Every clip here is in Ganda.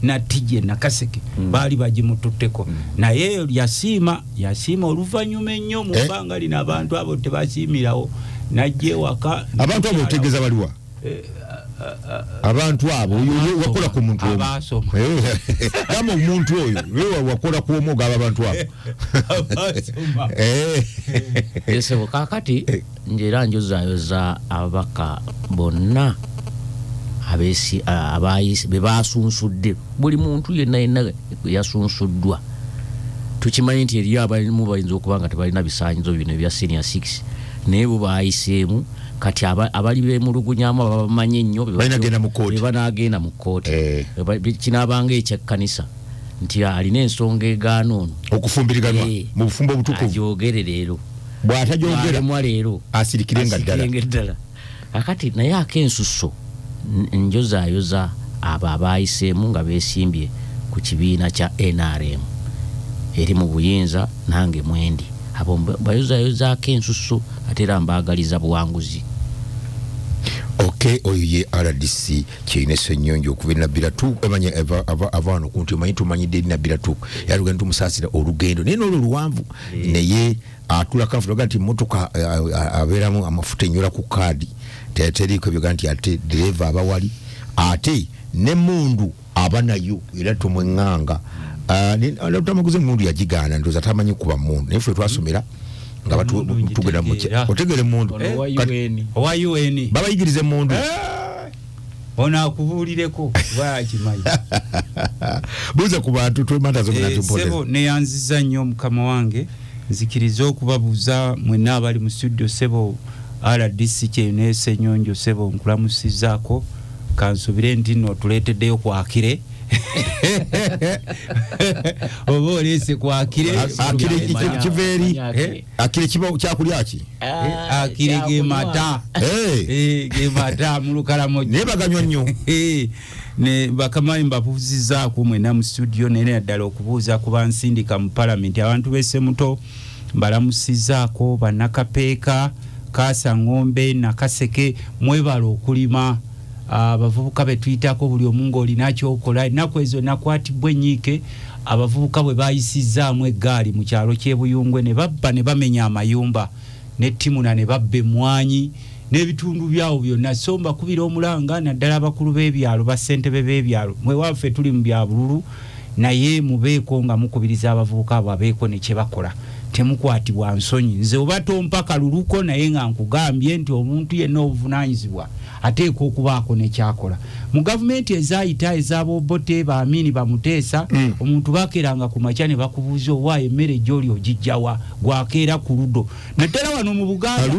na Tije na Kaseke bali bagimututteko naye yasiima oluvanyuma ennyo mu bbanga lino abantu abo tebasiimirawo najje waka abantu abo otegeeza baliwa abantu abo wakola ku muntu abasoma kama omuntu oyo wewe wakola ku omuga abantu abo abasoma yesebo kakati njera njozayoza abaka bonna abesi abayisi bebasunsuddde buli muntu yenna yasunsuddwa tukimanyi nti eriyo abalimu bayinza okuba nga tebalina bisaanyizo bino ebya senior 6 naye bo bayiseemu kati abali bemulugunyamu abamanyi ennyo banagenda mu kkooti kinaabanga ekyekkanisa nti alina ensonga egaana ono okufumbiriganwa mu bufumbo obutukuvu agyogere leero bw'atagyogera leero asirikirenga ddala akati naye akensuso njozaayoza abo abayiseemu nga beesimbye ku kibiina kya NRM eri mu buyinza nange mwendi abo bayozaayoza akensuso ate era mbaagaliza buwanguzi. Okay, oyo ye RDC kiine Ssenyonjo okuva Nabiratu emanya avano kunti omanyi tumanyidde Nabiratu yalugenda tumusasira olugendo naye n'olwo luwanvu naye atula kafuga nti motoka abeeramu amafuta enyola ku kaadi teteriko byoga nti ate driver abawali ate ne mundu abanayo era tumwenganga tamaguze mundu yagigaana ndoza tamanyi kuba mundu naye ffe twasomera nga batu tugenda mu otegere mundu owa UN babayigirize mundu ona akubuulireko bakimanyi buza ku bantu twemata zomena tumpoteza sebo neyanziza nnyo mukama wange nzikiriza okubabuuza mwenna abali mu studio sebo RDC kyene Ssenyonjo sebo nkulamusizaako kansubire nti no tuleeteddeyo kwakire oba olese kwakire akire kiveri akire kiba kyakulya ki akire gemata gemata mulukalamoja ne baganywa nnyo ne bakamayi mbabuuzizaako mwena mu studio nene ddala okubuuza ku bansindika mu parliament abantu bese muto mbalamusizaako bannakapeeka Kasa Ngombe na Kaseke mwebalo okulima abavubuka betuyitako buli omungo olinacho okola nako ezo nakwatibwe nnyike abavubuka bwe bayisizaamu eggaali mu kyalo ky'Ebuyungwe ne babba ne bamenya amayumba ne timuna ne babbe mwanyi n'ebitundu byawo byonna somba kubira omulanga naddala abakulu b'ebyalo basentebe b'ebyalo mwe waffe tuli mu bya bululu naye mubeeko nga mukubiriza abavubuka abo abeeko ne kye bakola temukwatibwa nsonyi nze oba tompa kaluluko naye nga nkugambye nti omuntu yenna obuvunaanyizibwa ateeka okubaako nekyakola mu gavumenti ezayita ez'abobote baamini bamuteesa omuntu bakeeranga ku makya ne bakubuuza owaayo emmere gy'oli ogijjawa gwakeera ku ludo naddala wano mu Buganda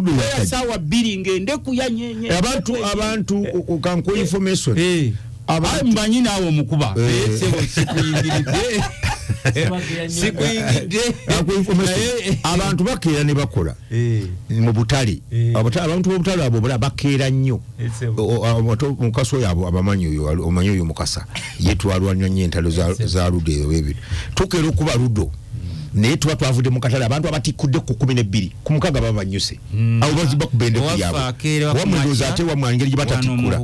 essaawa 2 ng'endeku yanyenye abantu kankuwa information mbanyi naawe omukuba sebo sikuyingiridde sikuyingidde abantu bakeera ne bakola mu butale abantu b'obutale abo bakeera nnyo mukasa oyo abo abamanyi oyo omanyi oyo mukasa yetwalwanya nnyo entalo za ludo eyo bebiri tukeera okuba ludo naye tuba twavudde mu katale abantu abatikudde ku 12 ku mukaga babanyuse abo baziba ku bende kuyabo wamwedoza ate wamwangeri gibatatikula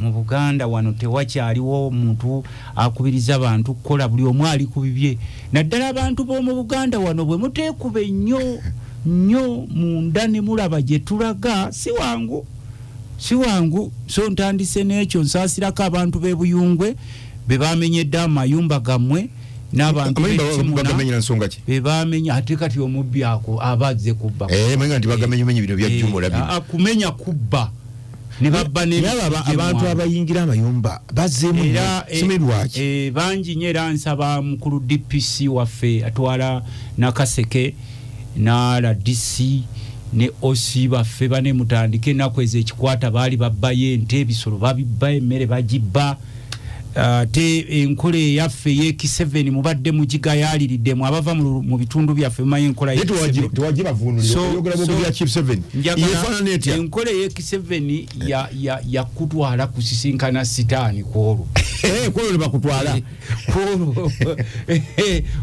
mu Buganda wano tewakyaliwo omuntu akubiriza abantu kukola buli omu ali ku bibye naddala abantu b'omu Buganda wano bwe muteekube nnyo munda ne mulaba gye tulaga si wangu so ntandise n'ekyo nsaasirako abantu b'Ebuyungwe be bamenyedde amayumba gammwe n'abantu bagamenya nsonga ki bebamenya ate kati omubbi ako abazze kubba manya nti bagamenya bino bya jumula bino akumenya kubba ne babba ne abantu abayingira amayumba bazzeemu simirwaki bangi nyera nsaba mukulu DPC waffe atwala Nakaseke na RDC ne OC baffe bane mutandike nakweza ekikwata baali babbayo ente ebisolo babibba emmere bagibba te enkole yaffe yeki7 mubadde mujiga yaliridde mu abava mu bitundu byaffe maye enkola yeki tuwajiba vunuliro yogera bobu ya chief 7 yefana netia enkole yeki7 ya kutwala kusisinkana sitaani kwolo kwolo bakutwala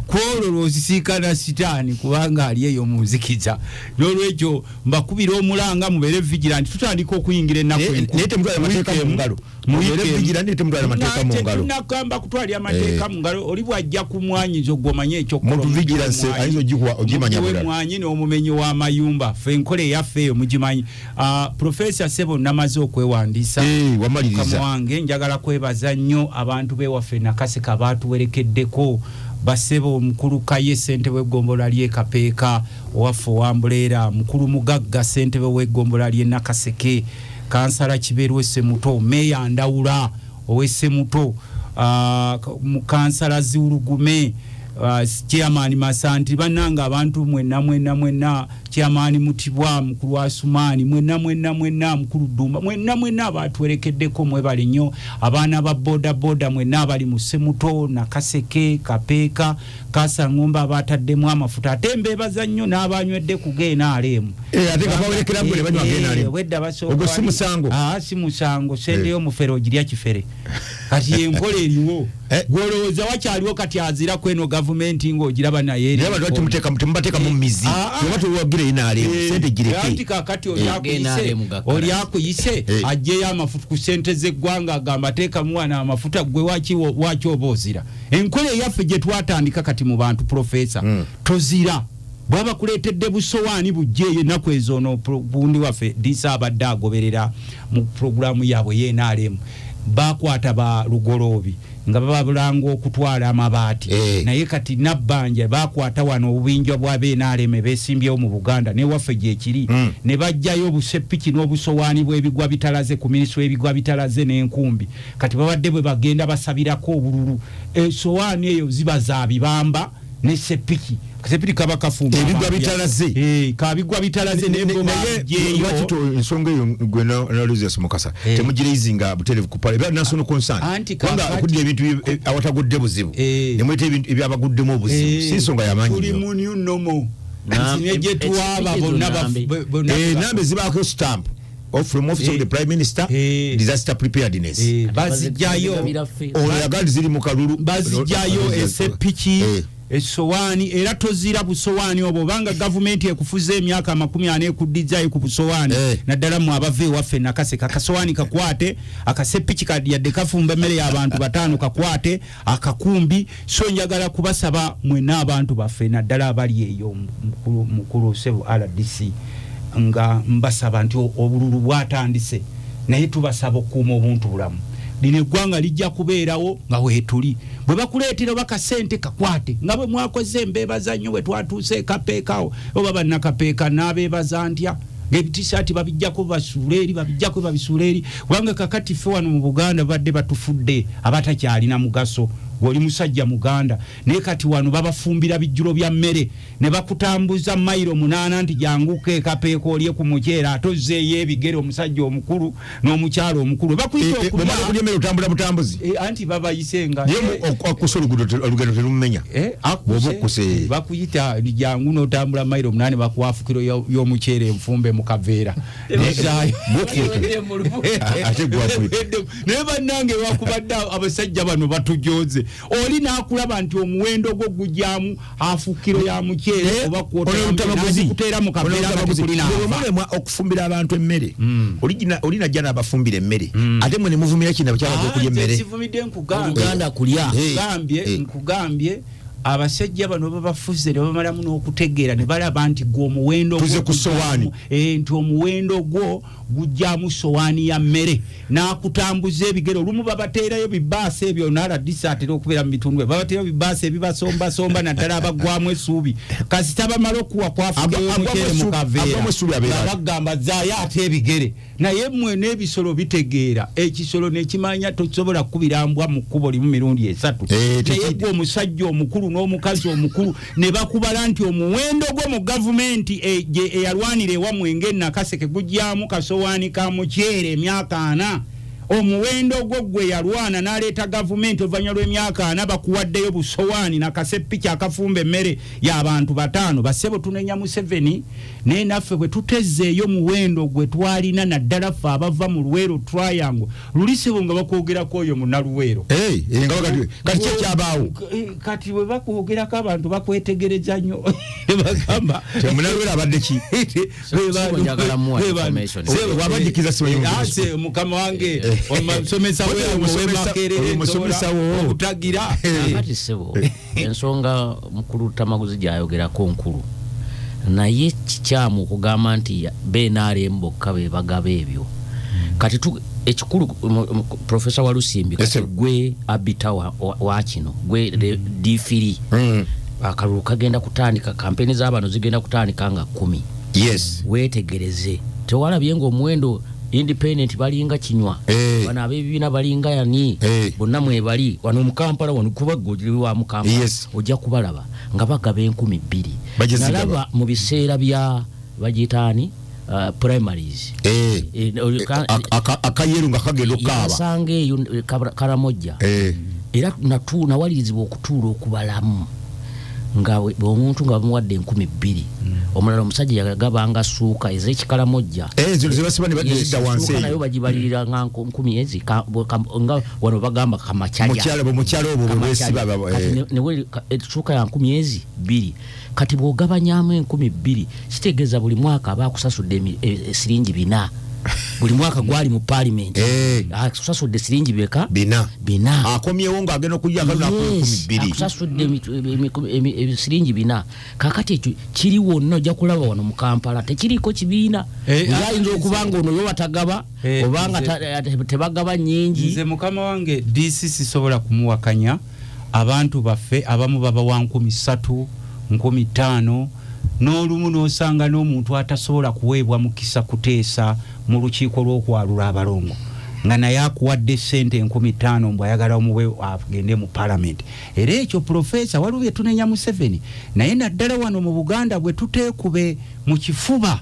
kwolo losisinkana sitaani kubanga ali eyo muzikiza lolwejo mbakubira omulanga mubere vigilant tutandika okuyingira ennaku nete mutwala mateka mu ngalo mubere vigilant nete mutwala mateka mu ngalo tunakamba kutwalya amateeka mu ngalo oli bwajja ku mwanyizo gwomanye ekyo muntu vigilance ayizo jikwa ojimanya bula mwanyi n'omumenyi wa mayumba fe enkole yaffe eyo mugimanyi. Professor Sebo namaze okwewandiisa wamaliriza wange njagala kwebaza nnyo abantu bewaffe Nakaseka baatuwerekeddeko Basebo omukulu Kaye ssentebe w'eggombola ly'e Kapeeka owaffe Wambulera mukulu Mugagga ssentebe w'eggombola ly'e Nakaseke Kansala Kiberu Ssemuto Meya Ndawula ow'Essemuto Kansala Ziwulugume Chairman Masanti bananga abantu mwenna Chairman Mutibwa mukulu Asumani mwenna mukulu Dumba mwenna batwerekeddeko mwebali nnyo abaana ba boda mwenna bali mu Ssemuto Nakaseke Kapeeka Kasangomba abataddemu amafuta atembe bazannyo n'abanywedde kugeena alemu ate kabawerekera gwe banywa geena alemu wedda basoka ogwo si musango si musango sendeyo mufere ogirya kifere kati enkola eriwo gwolowooza wakyaliwo kati azira kweno gavumenti ng'ogiraba naye era abantu temubateeka mu mizi oba tuwagire ina alemu sente gireke anti kakati oli akuyise ajjeyo amafuta ku sente z'eggwanga agamba teekamu wana amafuta gwe waki oba ozira enkola eyaffe gye twatandika kati mu bantu Professor tozira bwaba kuleetedde busowaani bujjeeyo ennaku ezoono bundi waffe Disa abadde agoberera mu programu yaabwe y'enaalemu bakwata ba Lugoloobi nga babulanga okutwala amabaati naye kati nabbanja bakwata wano obubinja bwa BNRM besimbyewo mu Buganda ne waffe gye kiri ne bajjayo obuseppiki n'obusowaani bw'ebigwa bitalaze ku minisitule y'ebigwa bitalaze n'enkumbi kati babadde bwe bagenda basabirako obululu sowaani eyo ziba za bibamba ne seppiki kasepiti kaba kafumba ebigwa bitalaze kabigwa bitalaze n'ebigwa yeyo ensonga eyo gwe na Lucius Mukasa temugireizinga buterevu kupale bya national concern kwanga okudde ebintu awatagudde buzibu nemwete ebintu ebyabaguddemu obuzibu si nsonga yamanyi tuli mu new normal nsinyeje tuwaba bonna nambe zibako stamp from office of the prime minister disaster preparedness bazijayo oyagandi ziri mu kalulu bazijayo esepiki esowaani era tozira busowaani obwo banga gavumenti ekufuza emyaka 40 ekuddizayo ku busowaani naddala mu abave waffe Nakaseka kasowaani kakwate akasepiki yadde kafumba emmere y'abantu 5 kakwate akakumbi so njagala kubasaba mwenna abantu baffe naddala abali eyo mukulu Sebo RDC nga mbasaba nti obululu bwatandise naye tubasaba okuuma obuntu bulamu lino eggwanga lijja kubeerawo nga weetuli bwe bakuleetera bakasente kakwate nga bwe mwakoze embeebaza nnyo bwe twatuuse Kapeekawo oba bannakapeeka n'abeebaza ntya ng'ebitisaati babijjako babisuula eri kubanga kakati ffe wano mu Buganda badde batufudde abatakyalina mugaso oli musajja Muganda naye kati wano babafumbira bijjulo bya mmere ne bakutambuza mayiro 8 nti janguke Kapeeka olye ku muceera atozzeeyo ebigere omusajja omukulu n'omukyalo omukulu bakuyita okulya mmere otambula butambuzi anti babayisenga akusa olugendo terumumenya bakuyita jangu n'otambula mayiro 8 bakwafukiro y'omuceere enfumbe mu kaveera naye bannange wakubadde abasajja bano batujoze oli nakulaba nti omuwendo gwo gujjamu afukiro ya muceere oba kuteera mu kaveera mulemwa okufumbira abantu emmere oli najja n'abafumbira emmere ate mwe ne muvumira kina bakyala okulya emmere sivumidde nkugambye abasajja bano babafuze ne bamalamu n'okutegeera ne balaba nti gwe omuwendo nti omuwendo gwo gujjamu sowaani ya mmere n'akutambuza ebigero olumu babateerayo bibaasa ebyo n'aladisa atera okubeera mu bitundu babateerayo bibaasa ebibasombasomba naddala abaggwamu essuubi kasita bamala okuwa kwafugeyo omuceere mu kaveera bagamba zaayo ate ebigere naye mmwe n'ebisolo bitegeera ekisolo nekimanya tosobola kukubira mbwa mu kkubo limu mirundi 3 naye gwe omusajja omukulu n'omukazi omukulu ne bakubala nti omuwendo gwo mu gavumenti eyalwanira ewammwe ng'Enakaseke gujjamu kasowaani ka muceere emyaka 4 omuwendo gwo gwe yalwana n'aleeta gavumenti oluvannyuma lw'emyaka 4 bakuwaddeyo busowaani nakasepiki akafumba emmere y'abantu 5 Basebo tunenya Museveni naye naffe bwe tutezzeeyo muwendo gwe twalina naddala ffe abava mu Luweero Triangle Lulisebo nga bakwogerako oyo munnaluweero kati kyekyabaawo kati bwe bakwogerako abantu bakwetegereza nnyo bagamba munnaluweero abadde ki njagala muwa information wabajikiza mukama wange omusomesa we omusomesa wo utagira kati sebo ensonga mukulu Tamaguzi gyayogerako nkulu naye kikyamu okugamba nti BNRM bokka be bagaba ebyo kati ekikulu Professor Walusimbi kati gwe abita wa kino gwe D3 akalulu kagenda kutandika kampeni z'abantu zigenda kutandika nga 10 yes wetegereze tewalabye ng'omuwendo independent balinga kinywa bana abebiina balinga yani bonna mwe bali wano mu Kampala wano kuba gojiri wa mu Kampala ojja kubalaba nga bagaba 2,000 nalaba mu biseera bya bagitani primaries akayeru nga kagenda okaba sange Karamojja era nawalirizibwa okutuula okubalamu nga omuntu nga bamuwadde 2,000 omulala omusajja yagabanga suuka ez'ekikalamojja zibasiba ne bagizidda wansi nayo bagibalirira nga 10 nga wano bagamba kamachalya mukyalo obwo bwesiba ne suuka ya 2,000 kati bw'ogabanyamu 2,000 kitegeeza buli mwaka abakusasudde siringi 4 buli mwaka gwali mu parliament akusasudde siringi beka bina akomyewo nga agenda okujja akazina 2,000 akusasudde siringi 4 kakati ekyo kiri wonna ojja kulaba wano mu Kampala tekiriko kibiina ayinza okubanga ono yo batagaba obanga tebagaba nyingi nze mukama wange DC sisobola kumuwakanya abantu baffe abamu baba wa 3,000 5,000 n'olumu n'osanga n'omuntu atasobola kuweebwa mukisa kuteesa mu lukiiko lw'okwalula abalongo nga naye akuwadde ssente 15,000 mbw ayagala omuwe agende mu parliament era ekyo Professor waliwo bye tunenya Museveni naye naddala wano mu Buganda bwe tuteekube mu kifuba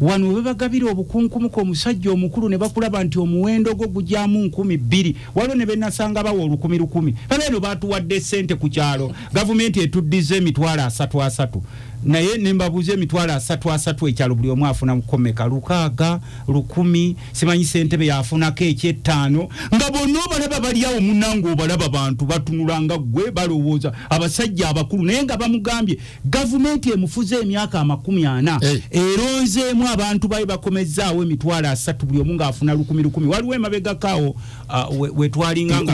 wano webagabira obukunkumuko omusajja omukulu ne bakulaba nti omuwendo gwo gujyamu 2,000 waliwo ne benasanga bawa 10,000 babeeno batuwadde ssente ku kyalo gavumenti etuddize emitwalo 3 naye nembabuze emitwalo 3 ekyalo buli omu afuna mukomeka 600 1,000 simanyi ssente be yafunako eky'ettaano nga bonna obalaba bali awo munnange obalaba abantu batunulanga gwe balowooza abasajja abakulu naye nga bamugambye gavumenti emufuze emyaka 40 eronzeemu abantu bayi bakomezzaawo emitwalo 3 buli omu ng'afuna 1,000 waliwo emabegakaawo wetwalinga nga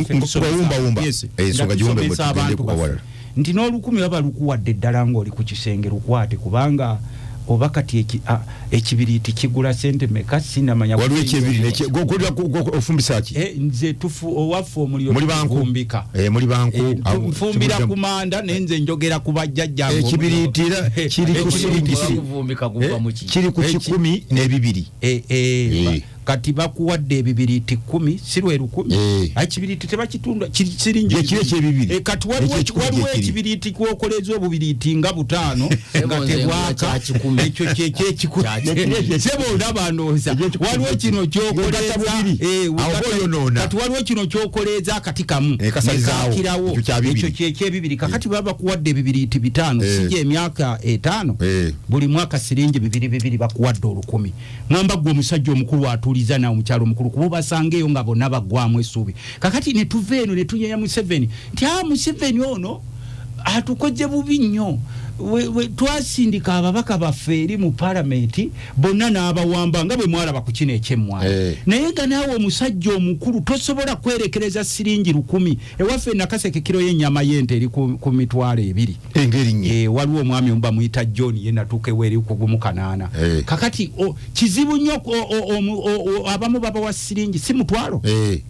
ensonga abantu nti n'olukumi baba lukuwadde ddala ng'oli ku kisenge lukwate kubanga oba kati ekibiriiti kigula sente meka sinamanya waliwo ekibiri ofumbisa ki nze owaffe omuliro tufumbika muri banku nfumbira ku manda nenze njogera ku bajjajja ekibiriiti kiri ku siringisi kiri ku 12 kati bakuwadde ebibiriiti 10 sirwe 10 ekibiriiti tebakitunda siringi kati waliwo ekibiriiti kwokoleza obubiriiti nga 5 nga tebwaka ekyo kyekikutsebo ndabanooza waliwo kino kyokoleza kati waliwo kino kyokoleza kati kamu nekakirawo ekyo kyekyebibiri kakati baba bakuwadde ebibiriiti 5 sijja emyaka 5 buli mwaka siringi 2 bakuwadde 10 mwamba gwe omusajja omukulu atuliza na omukyalo omukulu kuba basangeyo nga bonna bagwamu essuubi kakati ne tuva eno ne tunyenya Museveni nti Museveni ono atukoze bubi nnyo twasindika ababaka baffe eri mu parliament bonna n'abawamba nga bwe mwalaba ku kino ekyemmwala naye nga naawe omusajja omukulu tosobola kwerekereza siringi 10 ewaffe Nakaseke kiro y'ennyama y'ente eri ku mitwalo 2 engeri nnyo waliwo omwami omba muyita John ye natuukewo eri ku gumu 8 kakati kizibu nnyo abamu baba wa siringi si mutwalo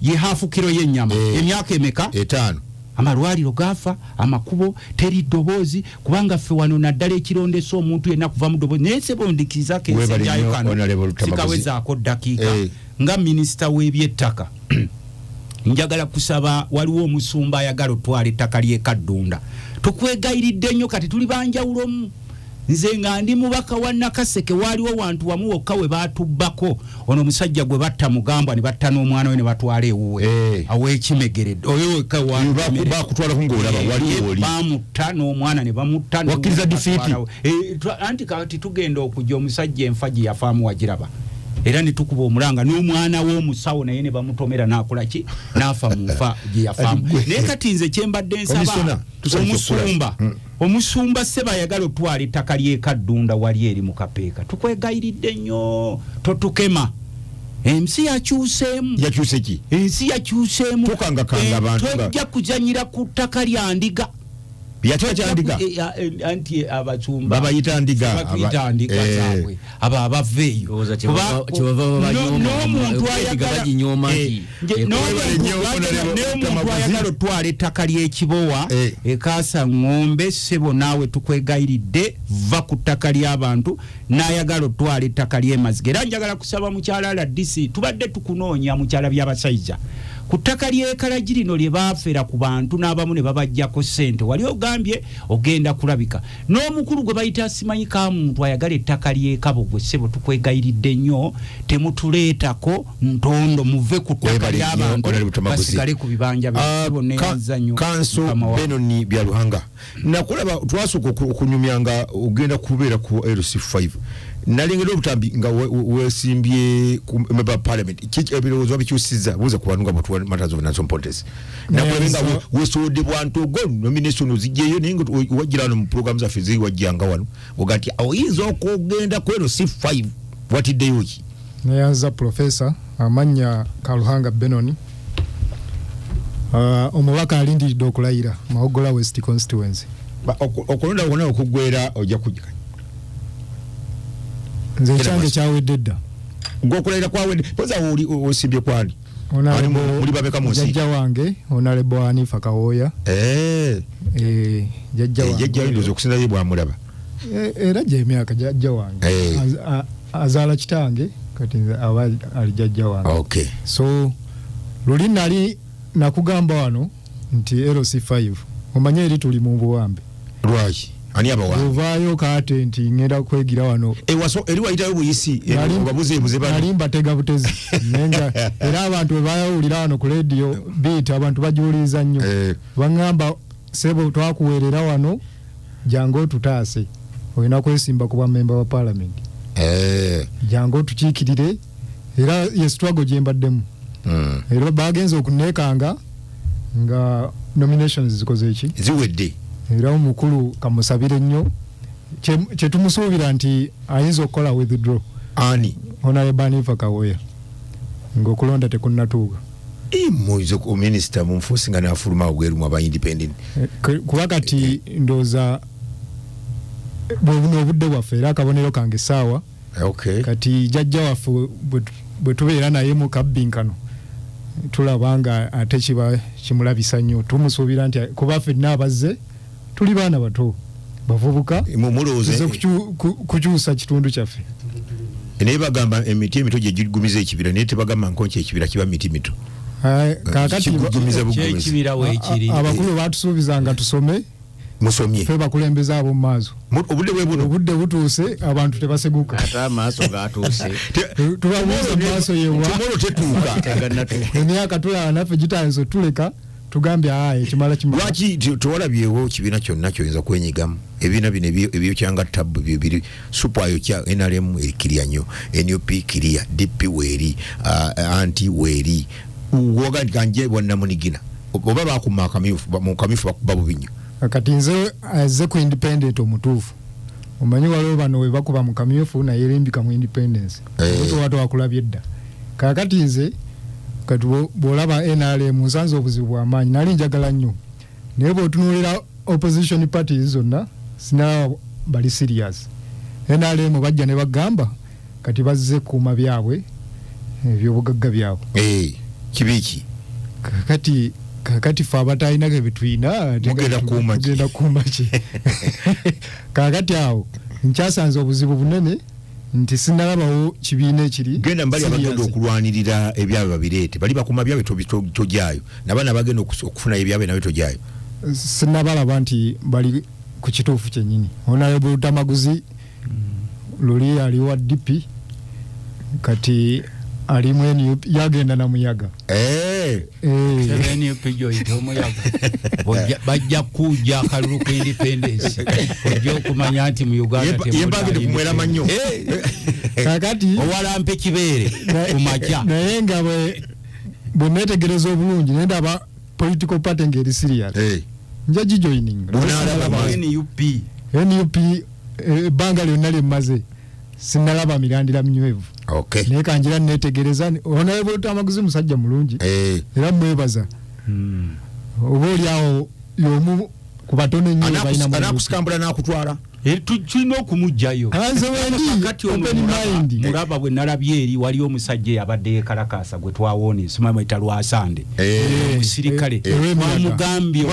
ye hafu kiro y'ennyama emyaka emeka 5 amalwaliro gafa amakubo teri ddoboozi kubanga ffe wano naddala ekirondesa omuntu yenna kuva mu ddoboozi naye sebondikiriza kensejayo kano sikawezaako ddakiika nga minisita w'ebyettaka njagala kusaba waliwo omusumba ayagala otwala ettaka ly'e Kaddunda tukwegayiridde nnyo kati tuli banjawulomu nze nga ndi mubaka wa Nakaseke waliwo wantu wamu wokka we batubbako ono omusajja gwe batta mugambwa ne batta n'omwana we ne batwala ewuwe aw'ekimegeredde oyo wekka bakutwala kungolaba waliwo oli bamutta n'omwana ne bamutta wakkiriza difiti anti kati tugenda okujja omusajja enfa gye yafaamu wagiraba era ne tukuba omulanga n'omwana w'omusawo naye ne bamutomera n'akola ki n'afa mu nfa gye yafaamu naye kati nze kyembadde nsaba omusumba seba yagala otwala ettaka ly'e Kaddunda wali eri mu Kapeeka tukwegayiridde nnyo totukema ensi yakyuseemu yakyuseki ensi yakyuseemu tukangakanga abantu tojja kuzanyira ku ttaka lya ndiga yatyandiga anti abachumba babayita ndiga bakuyita ndiga zaabwe aba abaveeyo n'omuntu ayagala otwala ettaka ly'ekibowa ekaasa ng'ombe ssebo naawe tukwegayiridde va ku ttaka ly'abantu n'ayagala otwala ettaka ly'emaziga era njagala kusaba mukyala RDC tubadde tukunoonya mukyala by'abasaiza ku ttaka ly'ekalagi lino lye baafera ku bantu n'abamu ne babajjako ssente wali ogambye ogenda kulabika n'omukulu gwe bayita simanyi ka muntu ayagala ettaka ly'ekabo gwe ssebo tukwegayiridde nnyo temutuleetako ntondo muve ku ttaka ly'abantu basigale ku bibanja by'essebo n'enzanyo kanso Benoni Byaluhanga nakulaba twasooka okunyumyanga ogenda kubeera ku LC5 nalengera obutambi nga wesimbye ku member parliament ebirowoozo bikyusizza buuza ku bantu nga matters of national politics nakulebenga wesoodde bwantu go nomination ozijjeyo naye nga wajjira wano mu program zaffe ziri wajjanga wano oga nti oyinza okugenda ku LC5 watiddeyo ki nayanza professor amanya Kaluhanga Benoni omubaka alindiridde okulayira Mawogola West constituency okulonda wona okugwera ojja kujja nze kyange kyawedde dda ng'okulayira kwawedde poza osimbye kwani muli babeka mu nsi jajja wange Honorable Hanifa Kawoya jajja wange jajja ndozo okusindayo bwamulaba era gye emyaka jajja wange azaala kitange kati aba ali jajja wange okay so luli nali nakugamba wano nti LC5 omanye eri tuli mu buwambe lwaki ani abawa ovaayo kaate nti ngenda kwegira wano ewaso eri wayitayo buyisi obabuze buzebana nalimba tega butezi nenga era abantu bayawulira wano ku radio beat abantu bajuliza nnyo bangamba sebo twakuweerera wano jango tutaase olina kwesimba kuba member wa parliament jango tukiikirire era ye struggle gye mbaddemu era bagenza okuneekanga nga nominations zikoze eki ziwedde era omukulu kamusabire nnyo kye tumusuubira nti ayinza okukola withdraw ani Honorable Hanifa Kawoya ng'okulonda tekunnatuuka muize ku minister munfuusi nga naafuluma ogwerumu aba independent kuba kati ndooza bwebuno obudde bwaffe era akabonero kange essaawa kati jajja waffe bwe tubeera naye mu kabbinkano tulaba nga ate kiba kimulabisa nnyo tumusuubira nti kuba ffenna abazze tuli baana bato bavubuka mulowooze kukyusa kitundu kyaffe naye bagamba emiti emito gye gigumiza ekibira naye tebagamba nkonki ekibira kiba miti mito kakati abakulu batusuubizanga tusome musomye ffe bakulembeza abo mu maaso obudde butuuse abantu tebaseguka ate amaaso gatuuse tubabuuza mu maaso yewa emyaka tulaba naffe gitandise tuleka tugambye ekimala kimala lwaki tewalabyewo kibiina kyonna kyoyinza kwenyigamu ebibiina bino ebyokyanga tabu bibiri supwayo kya NRM ekirya nnyo NUP kiriya DP weeri anti weeri woga kanje bonna munigina oba bakuma mu kamyufu bakuba bubi nnyo kati nze azze ku independent omutuufu omanyi waliwo bano we bakuba mu kamyufu naye erimbika mu independence watu wakulabye dda kakati nze kati bwolaba NRM nsanze obuzibu bw'amaanyi nali njagala nnyo naye bw'otunuulira opposition parties zonna sinaba bali serious NRM bajja ne bagamba kati bazze kuuma byabwe ebyobugagga byabwe kibiki kakati fe abatalinako ebituyina mugenda kuuma ki kakati awo nkyasanze obuzibu bunene nti sinalabawo kibiina ekiri genda mbali abagenda okulwanirira ebyabwe babireete bali bakuma byabwe tojaayo nabaana bagenda okufuna ebyabwe nawe tojaayo sinabalaba nti bali ku kituufu kyennyini Honorable Lutamaguzi luli ali wa DP kati alimu NUP yagenda na muyaga NUP joyita omuyaga bajja kuja akalulu ku independence ojja okumanya nti mu Uganda yembagide kumwera mannyo kakati owalampe kibeere kumakya naye nga bwe netegereza obulungi nendaba political party ngeri serious nja gijoining NUP ebbanga lyonna lyemmaze sinalaba mirandira minywevu Okay. Naye kanjira netegereza Honorable Tamaguzi musajja mulungi. Era mwebaza. Oba oli awo y'omu ku batono nnyo balina mu anakusikambula n'akutwala. Tulina okumugjayo kati mulaba bwe nalabye eri wali omusajja yabadde yekalakasa gwe twawoone nsoma mwita Lwasande omusirikale bamugambye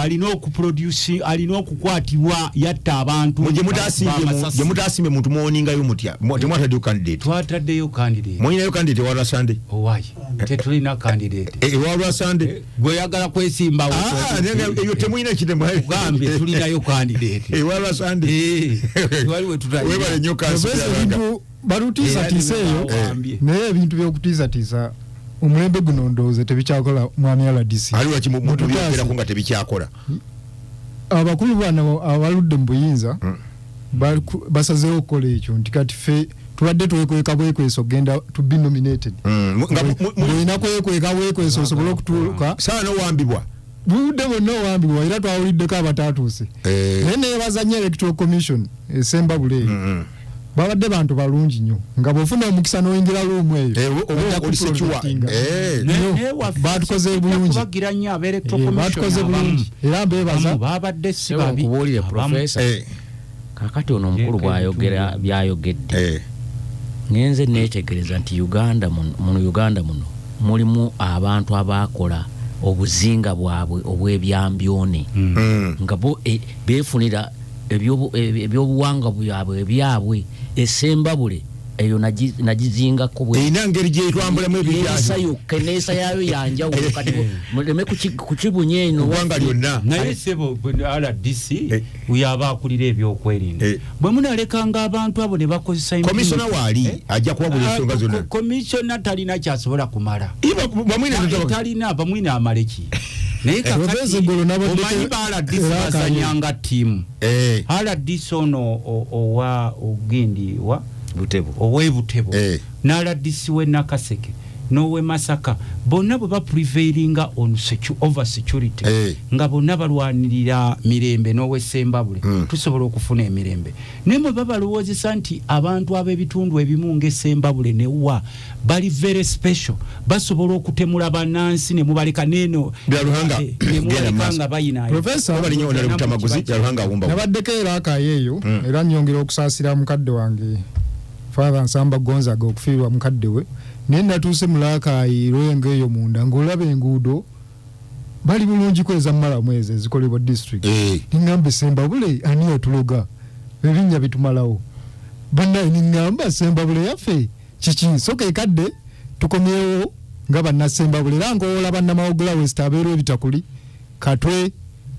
alina okuproduce alina okukwatibwa yatta abantu gye mutaasimbe muntu muwoningayo mutya temwataddeyo candidate twataddeyo candidate mwonyinayo candidate ewa Lwasande owaye tetulina candidate ewa Lwasande gwe yagala kwesimbawo eyo temuyina gambye tulinayo candidate Lwasande waliwe tutayi webale nnyo kansi balutiisa tiisa eyo naye ebintu by'okutiisatiisa omulembe guno ndowooza tebikyakola mwami RDC aliwa kimubyogerako nga tebikyakola abakulu bano abaludde mu buyinza basazeewo okukola ekyo nti kati ffe tubadde twekweka bwekweso genda to be nominated olina kwekweka bwekweso osobole okutuuka sawa n'owambibwa budde bonna owambibwa era twawuliddeko abataatuuse naye neebaza nnyo electoral commission esemba bule eyo babadde bantu balungi nnyo nga bw'ofuna omukisa n'oyingira luumu eyo batukoze bulungi batukoze bulungi era mbeebaza babadde si babi okubuulire profesa kakati ono omukulu bw'ayogera byayogedde ngenze neetegereza nti Uganda muno mulimu abantu abakola obuzinga bwabwe obw'ebyambyone nga bo beefunira ebyobuwanga byabwe ebyabwe esembabule eyo nagizingako bweina ngeri gyetwambulamu ebyasayo keneesa yayo yanjawulo kati muleme kukibunya eno wanga lyonna naye sebo RDC uyaba akulira ebyokwerinda bwe munalekanga abantu abo ne bakozesa komisona waali ajja kuwabula ensonga zonna komisona talina kyasobola kumala talina bamwine amaleki naye kakati omanyi ba RDC basanyanga ttiimu RDC ono owa ogindi wa Butebo na RDC we Nakaseke nowe Masaka bonna bwe prevailinga on over security nga bonna balwanirira mirembe nowe Sembabule tusobola okufuna emirembe nemwe babalowozesa nti abantu ab'ebitundu ebimu ng'Esembabule ne wa bali very special basobola okutemula banansi ne mubaleka neno Byaluhanga nga bayina Professor bali nyo na Tamaguzi Byaluhanga wumba nabaddeko era akayeyo era nnyongera okusaasira mukadde wange Father Nsamba Gonzaga okufiirwa mukadde we naye natuuse mulaakaayi lwengo eyo munda ng'olaba enguudo bali bulungi kweza mmala mwezi ezikolebwa district niŋŋamba Sembabule ani yatuloga ebinnya bitumalawo bannaye niŋŋamba Sembabule yaffe kiki soka ekadde tukomyewo nga bannasembabule era ng'owola bannamawogola west abeera ebitakuli Katwe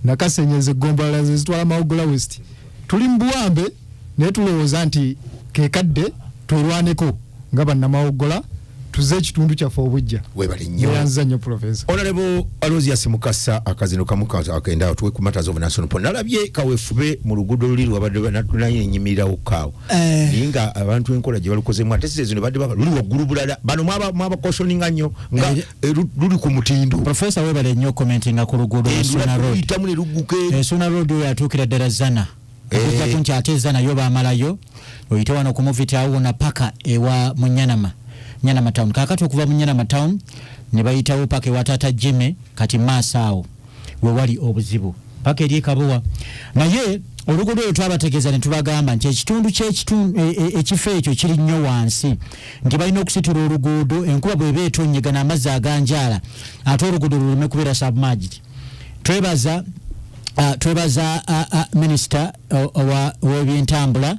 Nakasenyeze Gombola zezitwala Mawogola west tuli mu buwambe naye tulowooza nti kekadde twerwaneko nga bannamawogola tuze ekitundu kyaffe obujja webale nnyo yanza nnyo Professor Honorable Aloysius Mukasa akazino kamuka akenda tuwe ku matters of national policy nalabye kawefube mu luguudo luli lwabadde naye nyimirirawo kaawo ninga abantu enkola gye balukozemu ate zino badde luli waggulu bulala bano mwaba cautioninga nnyo nga luli ku mutindo Professor webale nnyo commentinga ku luguudo Suna Road itamule luguke Suna Road yatuukira ddala Zana okuza kunti ate Zana yo baamalayo oyite wano ku movie tawuna paka ewa Nyanama town kakati okuva mu Nyanama town ne bayitawo paka ewa Tata Jimmy kati Masaawo we wali obuzibu paka eri Kabowa naye oluguudo olwo twabategeeza ne tubagamba nti ekitundu ekifo ekyo kiri nnyo wansi nti balina okusitula oluguudo enkuba bw'eba etonyegana amazzi aganjaala ate oluguudo luleme kubeera submerged twebaza minisita w'ebyentambula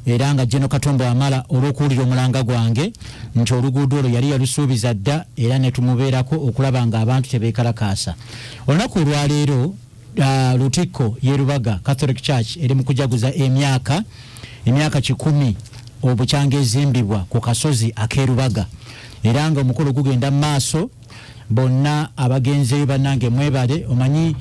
era nga General Katombo amala olw'okuwulira omulanga gwange nti oluguudo olwo yali yalusuubiza dda era ne tumubeerako okulaba nga abantu tebeekalakaasa olunaku olwaleero Lutikko y'Erubaga Catholic Church eri mu kujaguza emyaka 100 obukyanga ezimbibwa ku kasozi ak'Erubaga era nga omukolo gugenda mu maaso bonna abagenzeyo bannange mwebale omanyi